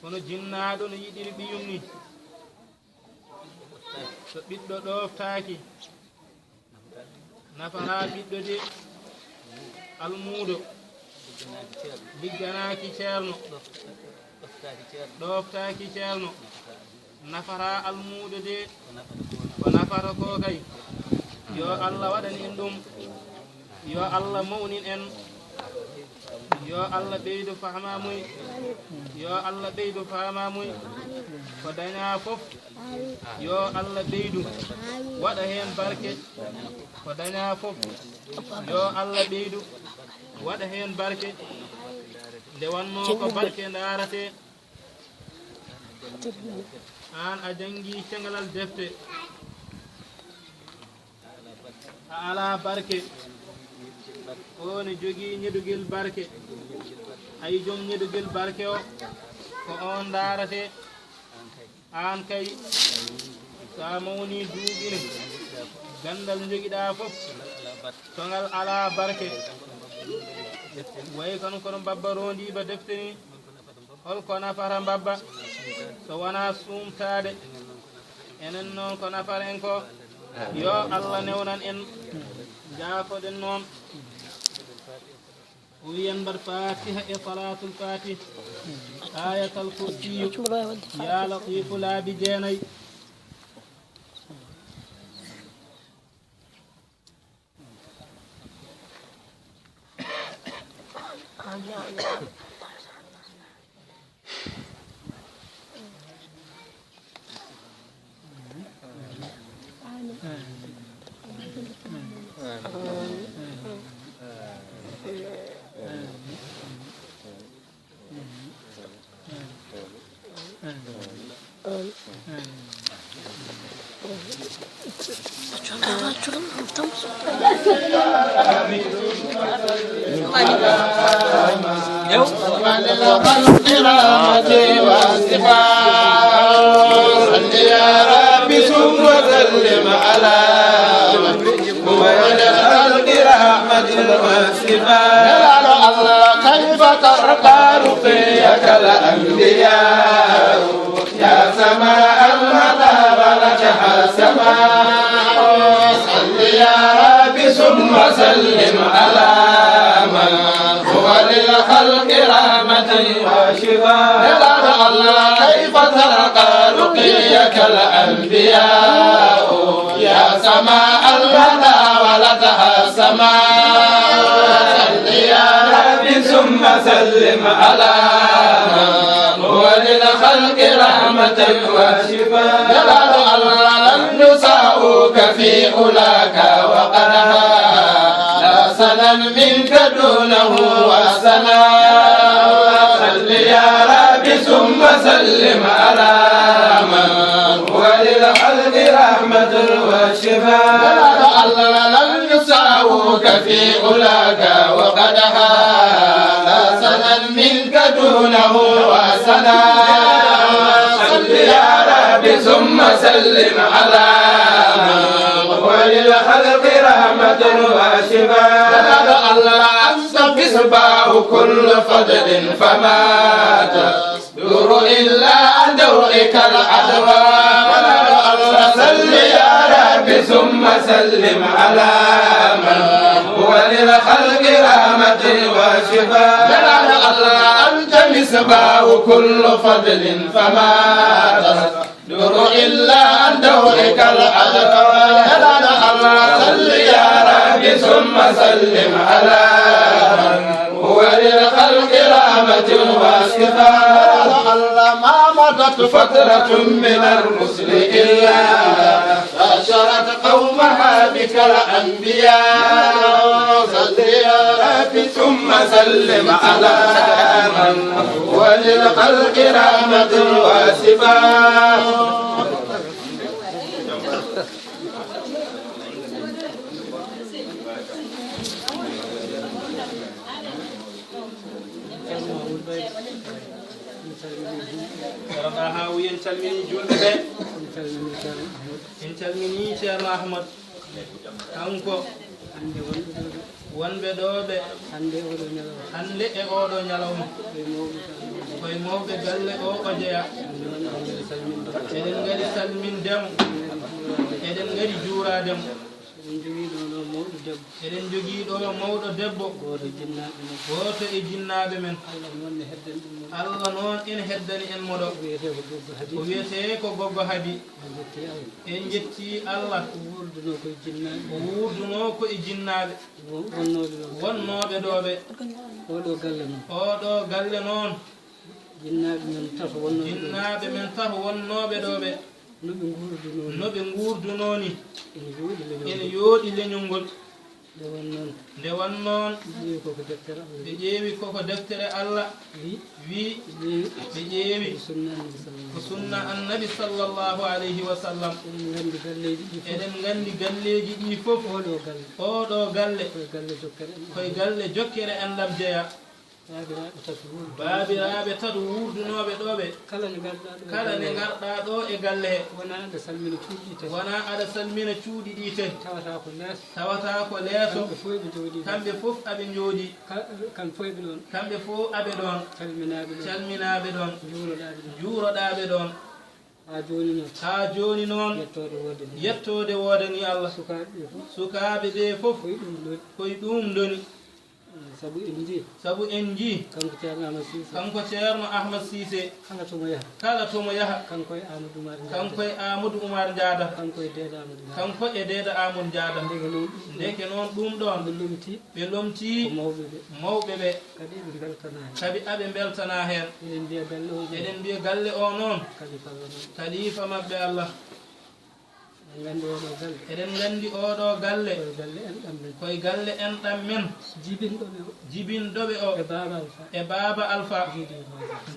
kono jinnaɗo no yiɗiri ɓiyum ni so ɓiɗɗo ɗoftaki nafata ɓiɗɗo de almuudo ligganaki ceerno ɗoftaki ceerno nafata almuudo de ko nafata ko kay yo Allah waɗani en ɗum yo Allah mawnin en yo Allah ɓeydo fahmamuy yo Allah ɓeydo fahmamuy ko daña fof yo Allah ɓeydu waɗa hen barke ko daña fof yo Allah ɓeydu waɗa hen barke nde wanno ko barke darate an a jangi cengalal defte a ala barke on jogui ñedugel barke ay joom ñedugel barke o ko on darate an kay sa mawni duuɓine gandal joguiɗa fof tongal ala barke way kono kono babba rondiba defte ni holko nafata babba so wona sumtade enen noon ko nafata en ko yo Allah newnan en jaafoɗen noon wiyen mbaɗ fatiha e salatul fatih ayatal kursiyu ya latifu laabi jeenayi كيف ترقى رقيك الأنبياء يا سماء المدى بلغها السماء صل يا رب ثم سلم على من هو للخلق رحمة وشفاء كيف ترقى رقيك الأنبياء يا سماء المدى بلغها السماء صل يا رب ثم سلم على هو للخلق رحمة وشفاء لم نساؤك في أولاك وقدها لا سنا منك دونه وسنا صل يا رب ثم سلم على من هو للخلق رحمة وشفاء لم يساؤك في أولاك وقدها لا سنا منك دونه وسنا صل يا رب ثم سلم على من هو للخلق رحمة وشفاء أنت بصباه كل فضل فما تدور إلا عن دوئك الأدوار صل يا رب ثم سلم على من هو للخلق رحمة وشفاء أنت مصباح كل فضل فما تصدر إلا عن دورك الأدوار صل يا رب ثم سلم على وللخلق رحمة واسكفاء ما مضت فترة من الرسل إلا بشرت قومها بك الأنبياء صل يا ربي ثم سلم على من وللخلق رحمة واسكفاء hawi en calmini julɓe ɓe en calmini ceerno ahmad kanko wonɓe ɗo ɓe hande e oɗo ñalawma koye mawɓe galle o jeeya eɗen gari salmindemo eɗen gari juurademo eɗen jogii ɗo mawɗo debbo gooto e jinnaaɓe men Allah noon ene heddani en moɗo o wiyetee ko goggo hadi en jettii Allah o wuurdunoo ko e jinnaaɓe wonnooɓe ɗo ɓe oɗo galle noon jinnaaɓe men tato wonnooɓe ɗo ɓe no ɓe nguurdunooni ene yooɗi leñol ngol nde wan noon ɓe ƴeewi koko deftere Allah wii ɓe ƴeewi ko sunna annabi sallllahu alayhi wa sallam eɗen nganndi galleeji ɗi fof oɗo galle koye galle jokkere enɗam jeeya baabiraaɓe tato wuurdunooɓe ɗo ɓe kala nde ngarɗa ɗo e galle he wona aɗa salmina cuuɗi ɗi ten tawata ko leeso kamɓe fof aɓe njooɗi kamɓe fof aɓe ɗon calminaaɓe ɗon juuroɗaaɓe ɗon haa jooni noon yettoode woodani Allah sukaaɓe ɓe fof koye ɗum doni sabu en jii kanko ceerno ahmad sisé kala tomo yaha kanko e amadou oumar jaada kanko e deeda amadou jaada ndeke noon ɗum ɗon ɓe lomtii mawɓe ɓe kadi aɓe beltana heen eɗen mbiya galle o noon kalifa maɓɓe Allah eɗen nganndi oɗo galle koye galle enɗam men jibinɗoɓe o e baaba alpha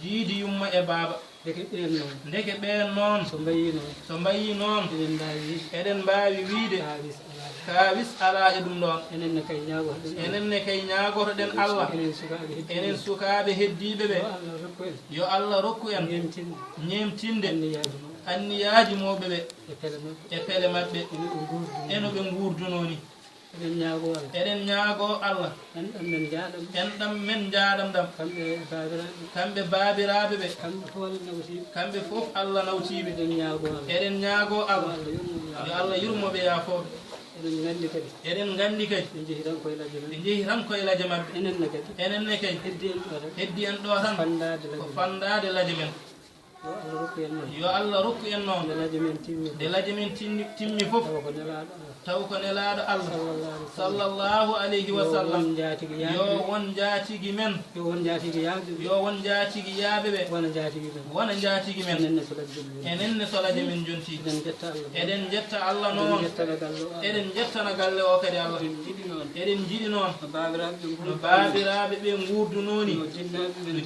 jiidi yumma e baaba ndeke ɓeen noon so mbayi noon eɗen mbaawi wiide kawis ala e ɗum ɗon enenne kay ñaagotoɗen Allah enen sukaaɓe heddiiɓe ɓe yo Allah rokku en ñeemtinde anniyaaji mawɓe ɓe e pele maɓɓe eno ɓe nguurdunoni eɗen ñaagoo Allah enɗam men njaaɗam ɗam kamɓe baabiraaɓe ɓe kamɓe fof Allah nawtiiɓe eɗen ñaagoo Allah yo Allah yurmoɓe yaafooɓe eɗen nganndi kadi ɓe njehi tan koye laje maɓɓe enenne kay heddi en ɗo tan ko fandaade laje men yo Allah rokku en noon nde laje men timmi fof taw ko nelaaɗo Allah sallllahu alayhi wa sallam yo won jaatigi men yo won jaatigi yaaɓe ɓe wona jaatigi men enenne so laje men jontii eɗen jetta Allah noon eɗen jettana galle o kadi Allah eɗen jiɗi noon no baabiraaɓe ɓe nguurdunooni no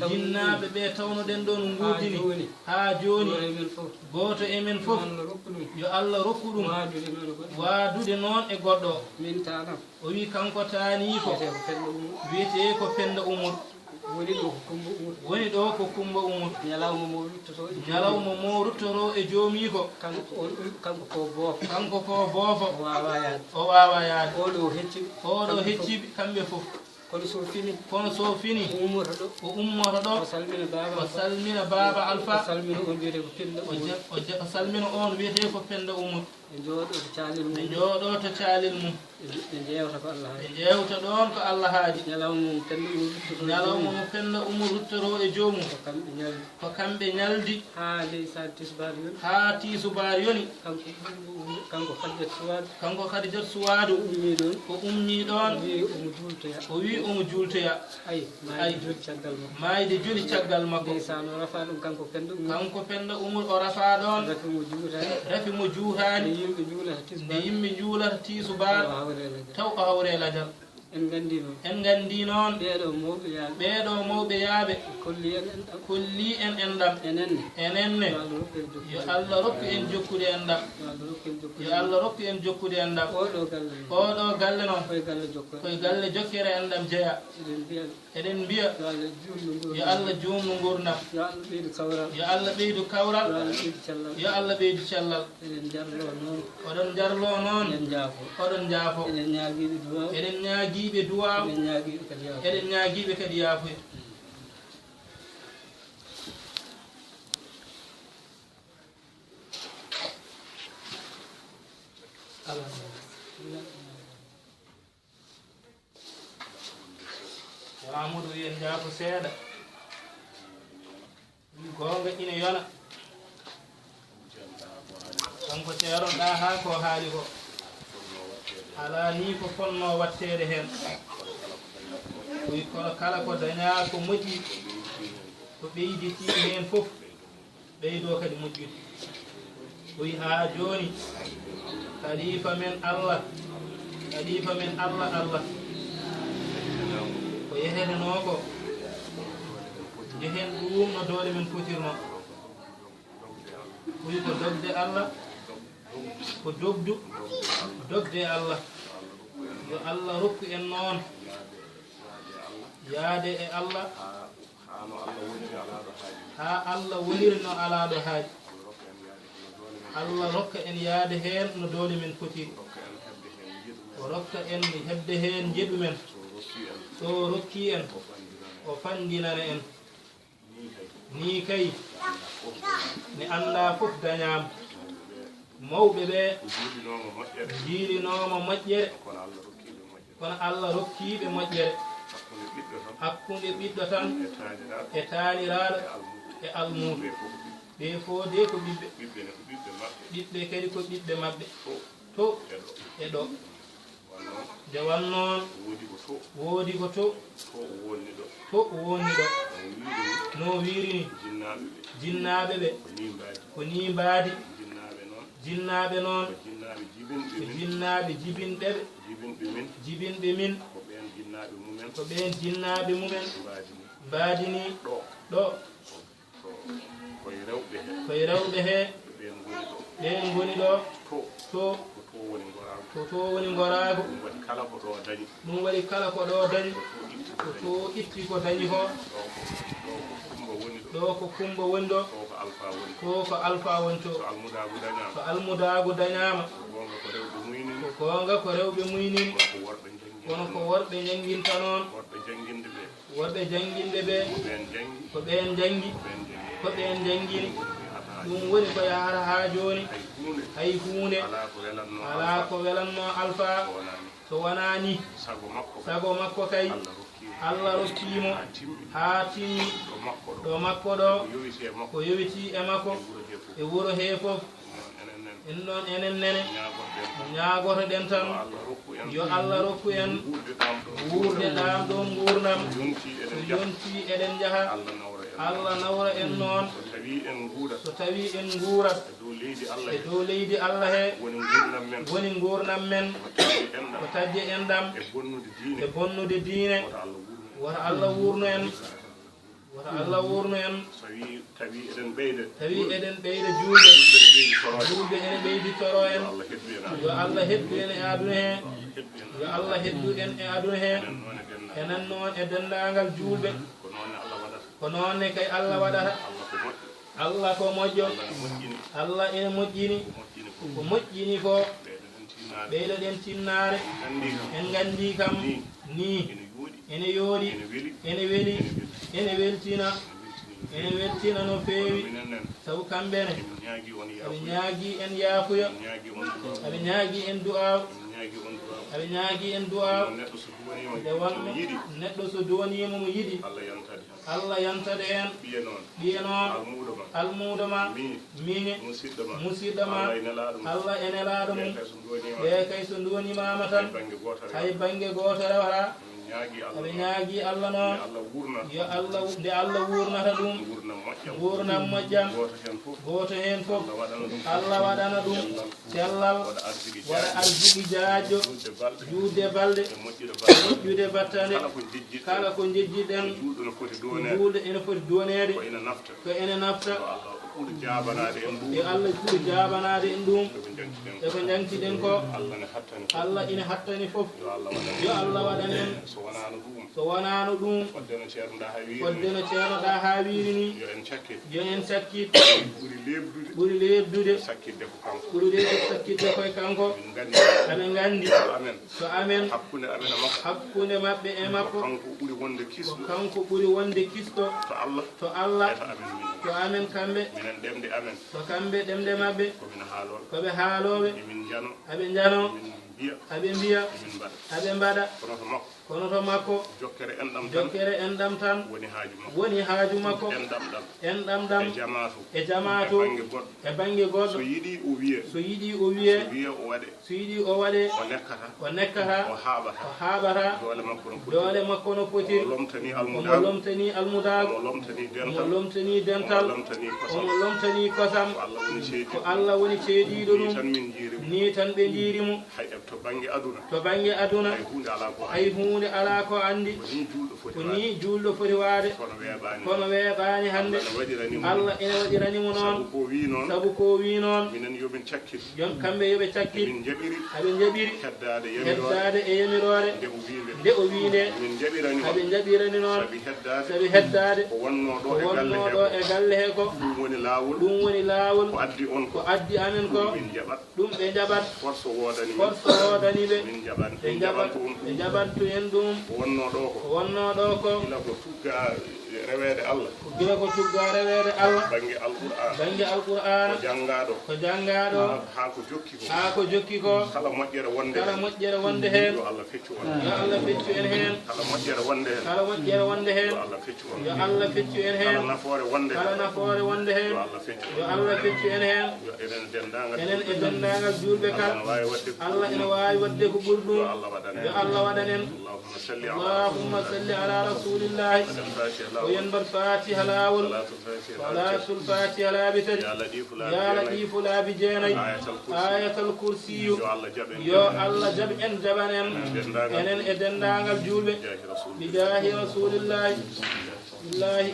jinnaaɓe ɓe tawnoɗen ɗo no nguurdini haa jooni gooto e men fof yo Allah rokku ɗum waadude noon e goɗɗo o wii kanko taanii ko wiyetee ko Penda Umaru woni ɗo ko Kumba Umaru ñalawma mo ruttoro e joomii ko kanko ko boofo o waawa yaade oɗo hecciɓe kamɓe fof kono so fini o ummoto ɗo o salmina baaba alpha o salmina on wiyete ko Penda Umaru ɓe jooɗo to caalel mum ɓe jewta ɗon ko Allah haaji ñalawma mo penda umo ruttoro e joomum ko kamɓe ñaldi haa tiisubar yoni kanko kadi jot suwaadu ko ummi ɗon o wi omo jultoya ay mayde joli caggal makko kanko penda umol o rafa ɗon rafi mo juutani nde yimɓe juulata tiisubar taw o hawre ladal en gandi noon ɓeeɗo mawɓe yaaɓe kolli en enɗam enenne yo Allah rokku en jokkude enɗam yo Allah rokku en jokkude enɗam oɗo galle noon koye galle jokkere enɗam jeeya eɗen mbiya yo Allah jumnu gurdam yo Allah ɓeydu kawral yo Allah ɓeydu cellal oɗon jarlo noon oɗon jaafo eɗen ñaagiiɓe duwaw eɗen ñaagiiɓe kadi yaafuya Amadou yen jaafo seeɗa gonga ina yona kanko ceeroɗa haa ko haali ko ala ni ko fonno wattede hen kono kala ko daña ko moƴƴi ko ɓeyditi hen fof ɓeydo kadi moƴƴude koy ha joni khalifa men Allah ko yeheneno ko yehen ɗum no doole men fotirno koy ko dogde Allah ko dogde Allah yo Allah rokku en noon yaade e Allah ha Allah wonirno alaɗo haaji Allah rokka en yaade hen no doole men fotiri o rokka en hebde hen jeɗu men so rokki en o fandinana en ni kay ne anda fof dañama mawɓe ɓe jiilinoma moƴƴere kono Allah rokkiɓe moƴƴere hakkunde ɓiɗɗo tan e taaniraɗo e almuɗo ɓe fo de ko ɓiɓɓe kadi ko ɓiɓɓe mabɓe to e ɗo nde wannoon woodi ko to wonni ɗo no wirini jinnaɓe ɓe ko ni mbaadi jinnaɓe noon ko jinnaɓe jibinɓe ɓe jibinɓe min ko ɓen jinnaɓe mumen mbaadini ɗo koye rewɓe he ɓen goni ɗo to woni gorago ɗum waɗi kala ko ɗo dañi ko to itti ko dañi ko ɗo ko kumba woni ɗo to ko alpha woni to so almudago dañama ko gonga ko rewɓe muynini kono ko worɓe janginta noon worɓe janginde ɓe ko ɓen jangi ko ɓen jangini ɗum woni ko yahata ha joni hay hunde ala ko welanno alpha so wonani sago makko kay Allah rokkimo ha timmi ɗo makko ɗo ko yowiti e makko e wuro he fof en ɗon enen nene ñaagoto ɗen tan yo Allah rokku en wurde ɗam ɗon gurdam so yonti eɗen jaaha Allah nawra en noon so tawi en nguurat e dow leydi Allah he woni gurdam men ko tagge enɗam e bonnude diine wota Allah wurno en tawi eɗen ɓeyda julɓe ene ɓeydi toro en yo Allah heddu en e aduna he yo Allah heddu en e aduna he enen noon e dendagal julɓe ko noonne kay Allah waɗata Allah ko moƴƴo Allah ene moƴƴini ko moƴƴini ko ɓeydo ɗen tinnare en gandi kam ni ene yooɗi ene weli ene weltina ene wettina no feewi sabu kamɓene aɓe ñaagui en yaafuya aɓe ñaagui en du'aw aɓe ñaagui en du'aw nde wonno neɗɗo so duwanima mo yiɗi Allah yantade en ɓiye noon almuudo ma miñe musidɗo ma Allah e nelaɗo mum ɓe kay so duwanimama tan hay banggue goto rewata aɓe ñaagui Allah noon yo Allah nde Allah wurnata ɗum wurnam moƴƴam goto hen foof Allah waɗana ɗum cellal waɗa arziki jaajjo juutde balɗe moƴƴude battande kala ko jejjiɗen juulde ene foti donede ko ene nafta yo Allah ɓuuri jabanade en ɗum e ko jangtiɗen ko Allah ina hattani foof yo Allah waɗanen so wonano ɗum foddeno ceernoɗa ha wiiri ni yo en cakkit ɓuuri lebdude ɓuuri lebdude sakkidde koye kanko aɓe gandi so amen hakkude mabɓe e makko kanko ɓuuri wonde kisto to Allah to amen kamɓe so kamɓe ɗemde mabɓe koɓe haaloɓe aɓe jano aɓe mbiya aɓe mbaɗa kono to makko jokkere enɗam tan woni haaju makko enɗam e jamaatu e banggue goɗɗo so yiiɗi o wiye so yiiɗi o waɗe o nekkata o haaɓata doole makko no foti omo lomtani almudago omo lomtani dental omo lomtani kosam ko Allah woni ceeɗiɗo ɗum ni tan ɓe jiirimo to banggue aduna hay hunde ala ko andi ko ni julɗo foti waade kono weeɓani hande Allah ene waɗiranimo noon sabu ko wi noon jon kamɓe yoɓe cakkit aɓe jaɓiri heddade e yamirore nde o wi nde aɓe jaɓirani noon sabi heddade ko wonnoɗo e galle he ko ɗum woni laawol ko addi amen ko ɗum ɓe jaɓat force wodani ɓe ɓe jaɓattu en ɗum wonnoɗo ko gila ko tugga rewede Allah banggue alqur'an ko janggaɗo ha ko jokki ko kala moƴƴere wonde hen yo Allah feccu en hen kala moƴƴere wonde hen yo Allah feccu en hen kala nafoore wonde hen yo Allah feccu en hen enen e dendagal julɓe kala Allah ene wawi wadde ko ɓuri ɗum yo Allah waɗanen اللهم صل على رسول الله وينبر فاتحة لاول صلاة الفاتحة لا بتر يا لطيف لا بجاني آية الكرسي يا الله جب ان جبنن enen e dendagal julɓe bijahi rasulillahi billahi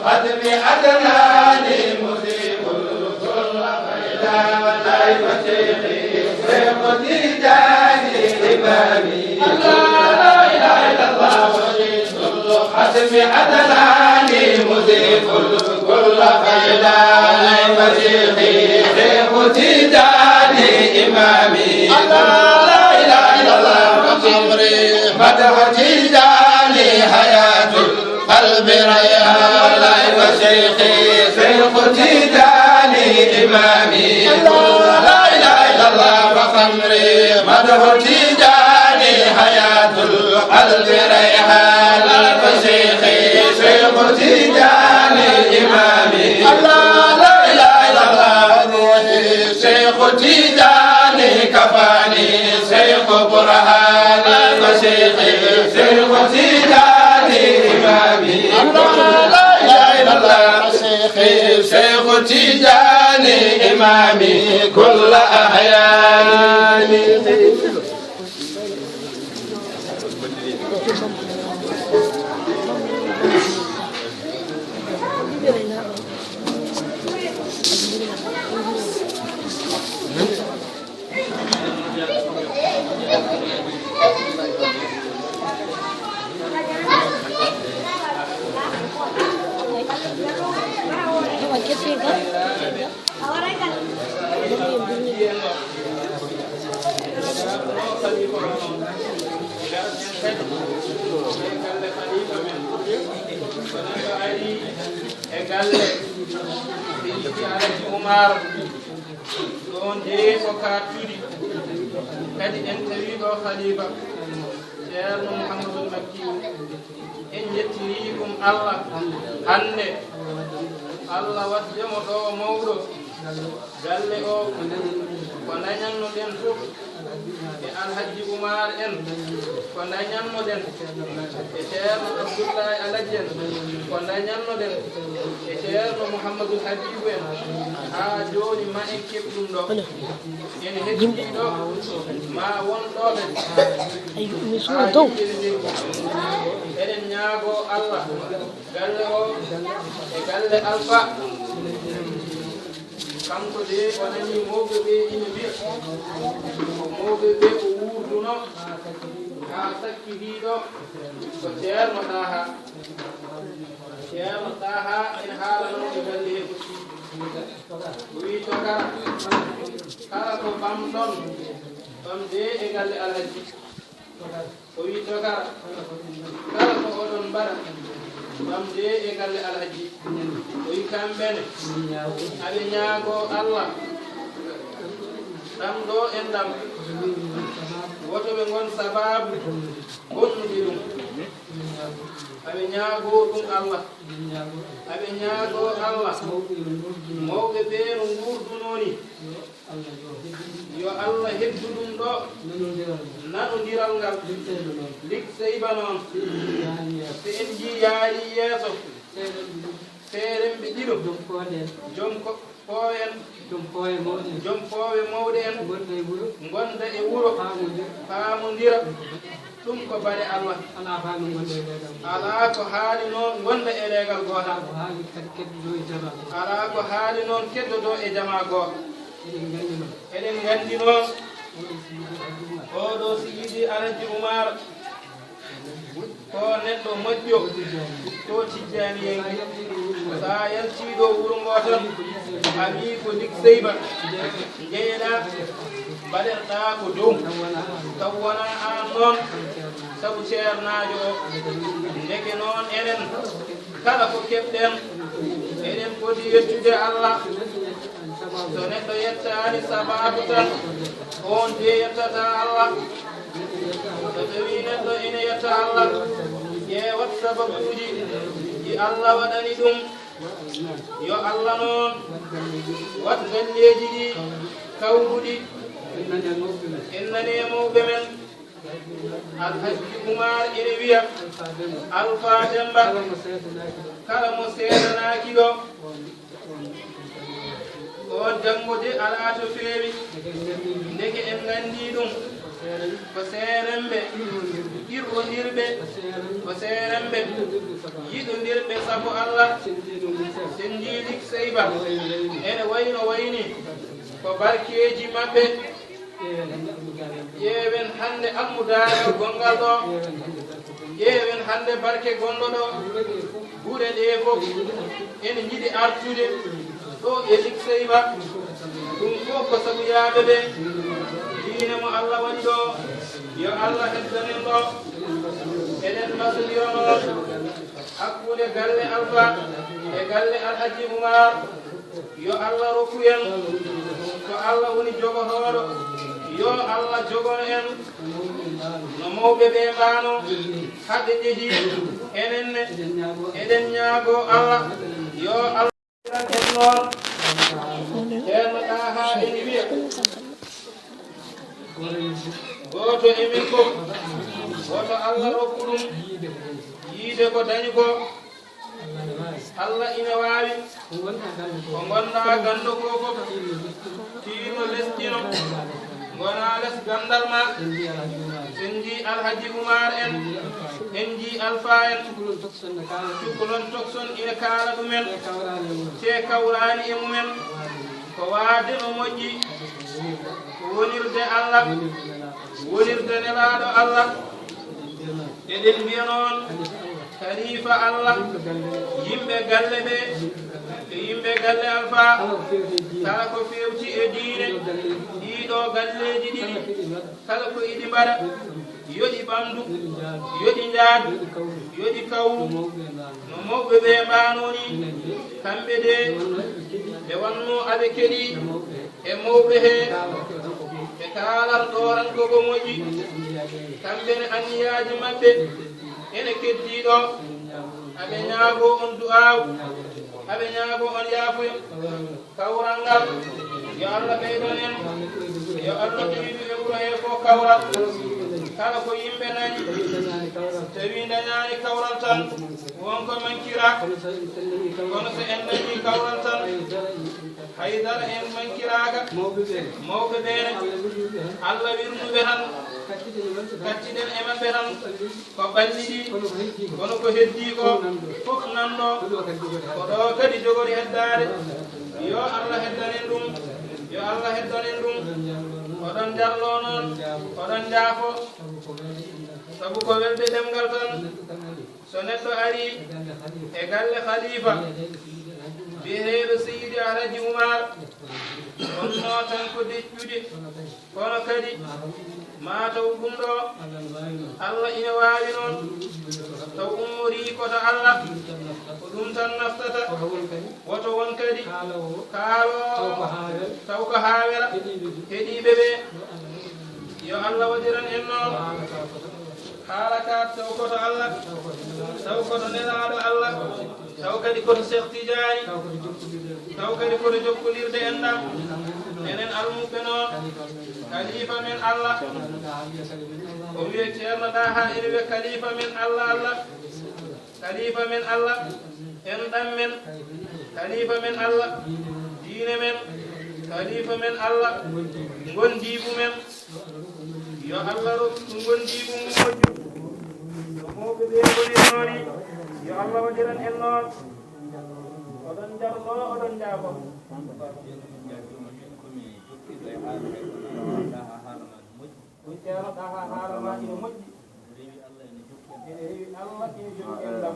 خدمي أدناني مصيب الكل فإذا والعيب شيخي سيقضي جاني إمامي الله لا إله إلا الله وشيخ خدمي أدناني مصيب الكل فإذا والعيب شيخي سيقضي جاني إمامي الله لا إله إلا الله وصبري مدحتي جاني حياة قلب ريان لايف شيخي شيخ تيجاني إمامي لا إله إلا الله فخمري مدح تيجاني حياة القلب ريحان لايف شيخي شيخ تيجاني شيخ تيجاني كفاني شيخ برهان وشيخي شيخ تيجاني إمامي لا إله إلا الله شيخي شيخ تيجاني إمامي كل أحياني Umar ɗon de ko kattuɗi kadi en tawi ɗo khalifa ceerno Mouhamadoul Makki en jettiniɗum Allah hande Allah waddemo ɗo mawɗo galle o ko dañanno ɗen fof e Alhaji Oumar en ko dañanno ɗen e ceerno Abdoullahi Aladji en ko dañanno ɗen e ceerno Mouhamadoul Habibou en ha joni ma en keɓi ɗum ɗo en hetti ɗo ma won ɗoɓe ha yimɓe eɗen ñaago Allah galle o e galle Alpha kanko de o nani mawɓe ɓe ina mbiya ko mawɓe ɓe o wurduno ha sakki hiɗo ko ceerno Taha ene haalano e galle he aussi o wi tokara kala ko ɓamɗon ɓamde e galle Alhaji o wi tokara kala ko oɗon mbaɗa ɓamde e galle Alhaji o wi kamɓene aɓe ñaago Allah ɗam ɗo en ɗam woto ɓe gon sababu gonnude ɗum aɓe ñaago ɗum Allah aɓe ñaago Allah mawɓe ɓe no ngurdunoni yo Allah heddu ɗum ɗo nanodiral ngal lig seyba noon so en ji yaari yeeso seeremɓe ɗiɗo joom poowen joom poowe mawɗe en gonda e wuro faamodira ɗum ko bare Allah ala ko haali noon gonda e leegal gootal ala ko haali noon keddodo e jama goto eɗen gandi noon oɗo si yiɗi Alhaji Oumar ko neɗɗo moƴƴo to tijjaniyenki sa yaltiɗo wuro ngo tan a wi ko lig seyba jeeɗa mbaɗerɗa ko dow taw wona an noon sabu ceernajo o ndeke noon enen kala ko keɓɗen eɗen poti yettude Allah so neɗɗo yettani sababu tan on de yettata Allah so tawi neɗɗo ene yetta Allah ƴeewat sababuji ɗi Allah waɗani ɗum yo Allah noon wat galleji ɗi kawruɗi en nani e mawɓe men Alhaji Oumar ene wiya Alpha Demba kala mo seedanaki ɗo o janngo de ala to feewi ndeke en gandi ɗum ko seeremɓe irrodirɓe ko seeremɓe yiɗodirɓe sabu Allah sen jiilik seyba ene wayno wayni ko barkeji maɓɓe ƴeewen hande almudagal gongal ɗo ƴeewen hande barke gonɗo ɗo guure ɗe fof ene jiiɗi artude ɗo e lig seyba ɗum fof ko sabu yaaɓe ɓe diine mo Allah waɗi ɗo yo Allah heddanen ɗo eɗen masliyonoon hakkude galle Alpha e galle Alhaji Oumar yo Allah rokku en ko Allah woni jogotoɗo yo Allah jogono en no mawɓe ɓe mbano haɓe jeehi enenne eɗen ñaago Allah yo Allah en noon ceerno ɗaha ene wiya goto emin fof woto Allah rokku ɗum yiide ko dañi ko Allah ina waawi ko gonɗa gando ko fof tiino lesɗino gona les gandal ma sen ji Alhaji Oumar en ji Alpha en cukalon tokson ina kaala ɗumen te kawrani e mumen ko waade no moƴƴi ko wonirde Allah wonirde nelaɗo Allah eɗen mbiya noon khalifa Allah yimɓe galle ɓe e yimɓe galle Alpha kala ko fewti e diine ɗiɗo galleji ɗiɗi kala ko iɗi mbaɗa yoɗi ɓamdu yoɗi jaadu yoɗi kawru no mawɓe ɓe mbanoni kamɓe de ɓe wanno aɓe keɗi e mawɓe he ɓe kaalan ɗoranko ko moƴƴi kamɓene anniyaji maɓɓe ene keddiɗo aɓe ñaago on du'aw aɓe ñaago on yaafoy kawral ngal yo Allah ɓeydon en yo Allah ɓeydu e wuro he fof kawral kala ko yimɓe nani tawi dañani kawral tan wonko mankira kono so en dañi kawral tan haydara en mankiraka mawɓe ɓene Allah wirnuɓe tan kacciɗen e maɓɓe tan ko ɓalliɗi kono ko heddi ko fof nanɗo ko ɗo kadi jogori heddade yo Allah heddanen ɗum yo Allah heddanen ɗum oɗon jallo noon oɗon jaafo sabu ko welde ɗemgal tan so neɗɗo ari e galle khalifa biyeteɗo Seydi Alhaji Oumar wonno tan ko deƴƴude kono kadi mataw ɗum ɗo Allah ina waawi noon taw ummori koto Allah ko ɗum tan naftata woto won kadi kaalo taw ko haawera heɗiɓe ɓe yo Allah waɗiran en noon haala ka taw koto Allah taw koto nelaɗo Allah taw kadi koto Cheikh Tidiane taw kadi koto jokkolirde en ɗam enen almuɓe noon khalifa men Allah o wiye ceerno ɗaha ene wiya khalifa men Allah Allah khalifa men Allah en ɗam men khalifa men Allah diine men khalifa men Allah gondibu men yo Allah rokku gondibu mum moƴƴu no mawɓe ɓe goni nooni yo Allah waɗiran en noon oɗon jarlo oɗon jaafo ɗum ceerno ɗaha haalama ina moƴƴi ene rewi Allah ina jogi en ɗam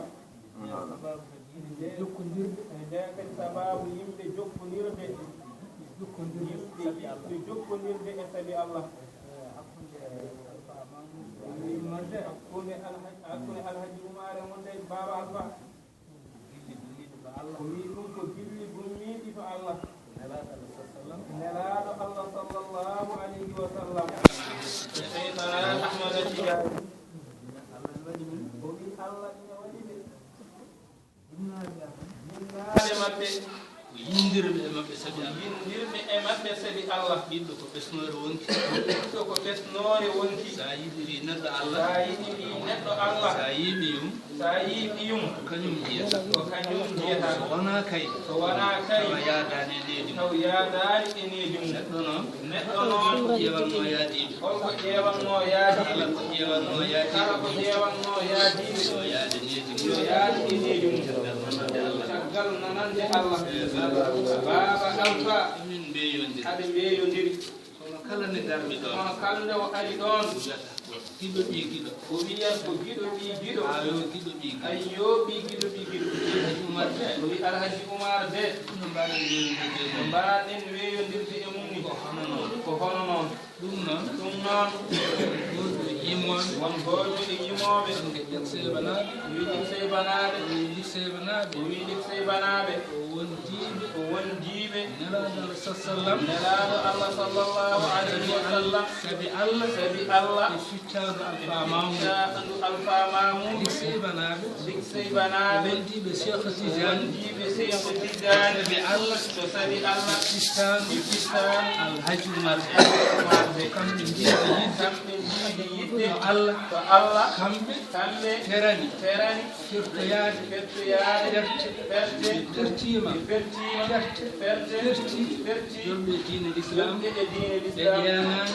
jokkodirde nde kadi sababu yimɓe jokkodirde yimɓe jokkodirde e sabi Allah hakkunde Alhaji Oumar wonde Baba Alpha ko wi ɗum ko gilli gummiɗi to Allah nelaɗo Allah sallallahu alayhi wa sallam Cheikhana Ahmad Tidiane o wi Allah ina waɗi ɓe yinnaade maɓɓe yindirɓe e maɓɓe sabi yindirɓe e maɓɓe sabi Allah ɓiɗɗo ko ɓesnore wonki ɓiɗɗo ko ɓesnore wonki sa yiɗiri neɗɗo Allah sa yiɗiri neɗɗo Allah sa yiɓi yum sa yiɓi yum ko kañum jiyata ko kañum jiyata so wona kay tawa yaadani e needi taw yaadani e needi mum neɗɗo noon ƴewanno yaadiɓe holko ƴewanno yaadiɓe ko ƴewanno yaadiɓe kala ko ƴewanno yaadiɓe yo yaade needi mum yo yaade e needi mum caggal nanande Allah Baba Alpha min mbeyondiri aɓe mbeyondiri kono kala nde darmi ɗon kono kala nde o ari ɗon giɗo ɓi giɗo o wiyat ko giɗo ɓi giɗo ayo giɗo ɓi ayyo ɓi giɗo ɓi giɗo Alhaji Oumar de o wi Alhaji Oumar de no mbaɗen weyondirde e mum ni ko hono noon ɗum noon goto yimoɓe won goto e yimoɓe wi lik seybanaɓe o wi lik seybanaɓe wondiɓe nelaɗo Allah sallam nelaɗo Allah sallllahu alayhi wa sallam sabi Allah e fittadu alpha mamou ligsebanaɓe ligsebanaɓe wondiɓe Cheikh Tidiane wondiɓe Cheikh Tidiane sabi Allah to sabi Allah fittanu Alhaji Oumar kamɓe jiiɗi yidde to Allah kamɓe terani firtoyade ferte tertima ferte jomɓe diine l'islam ɓe ƴeenani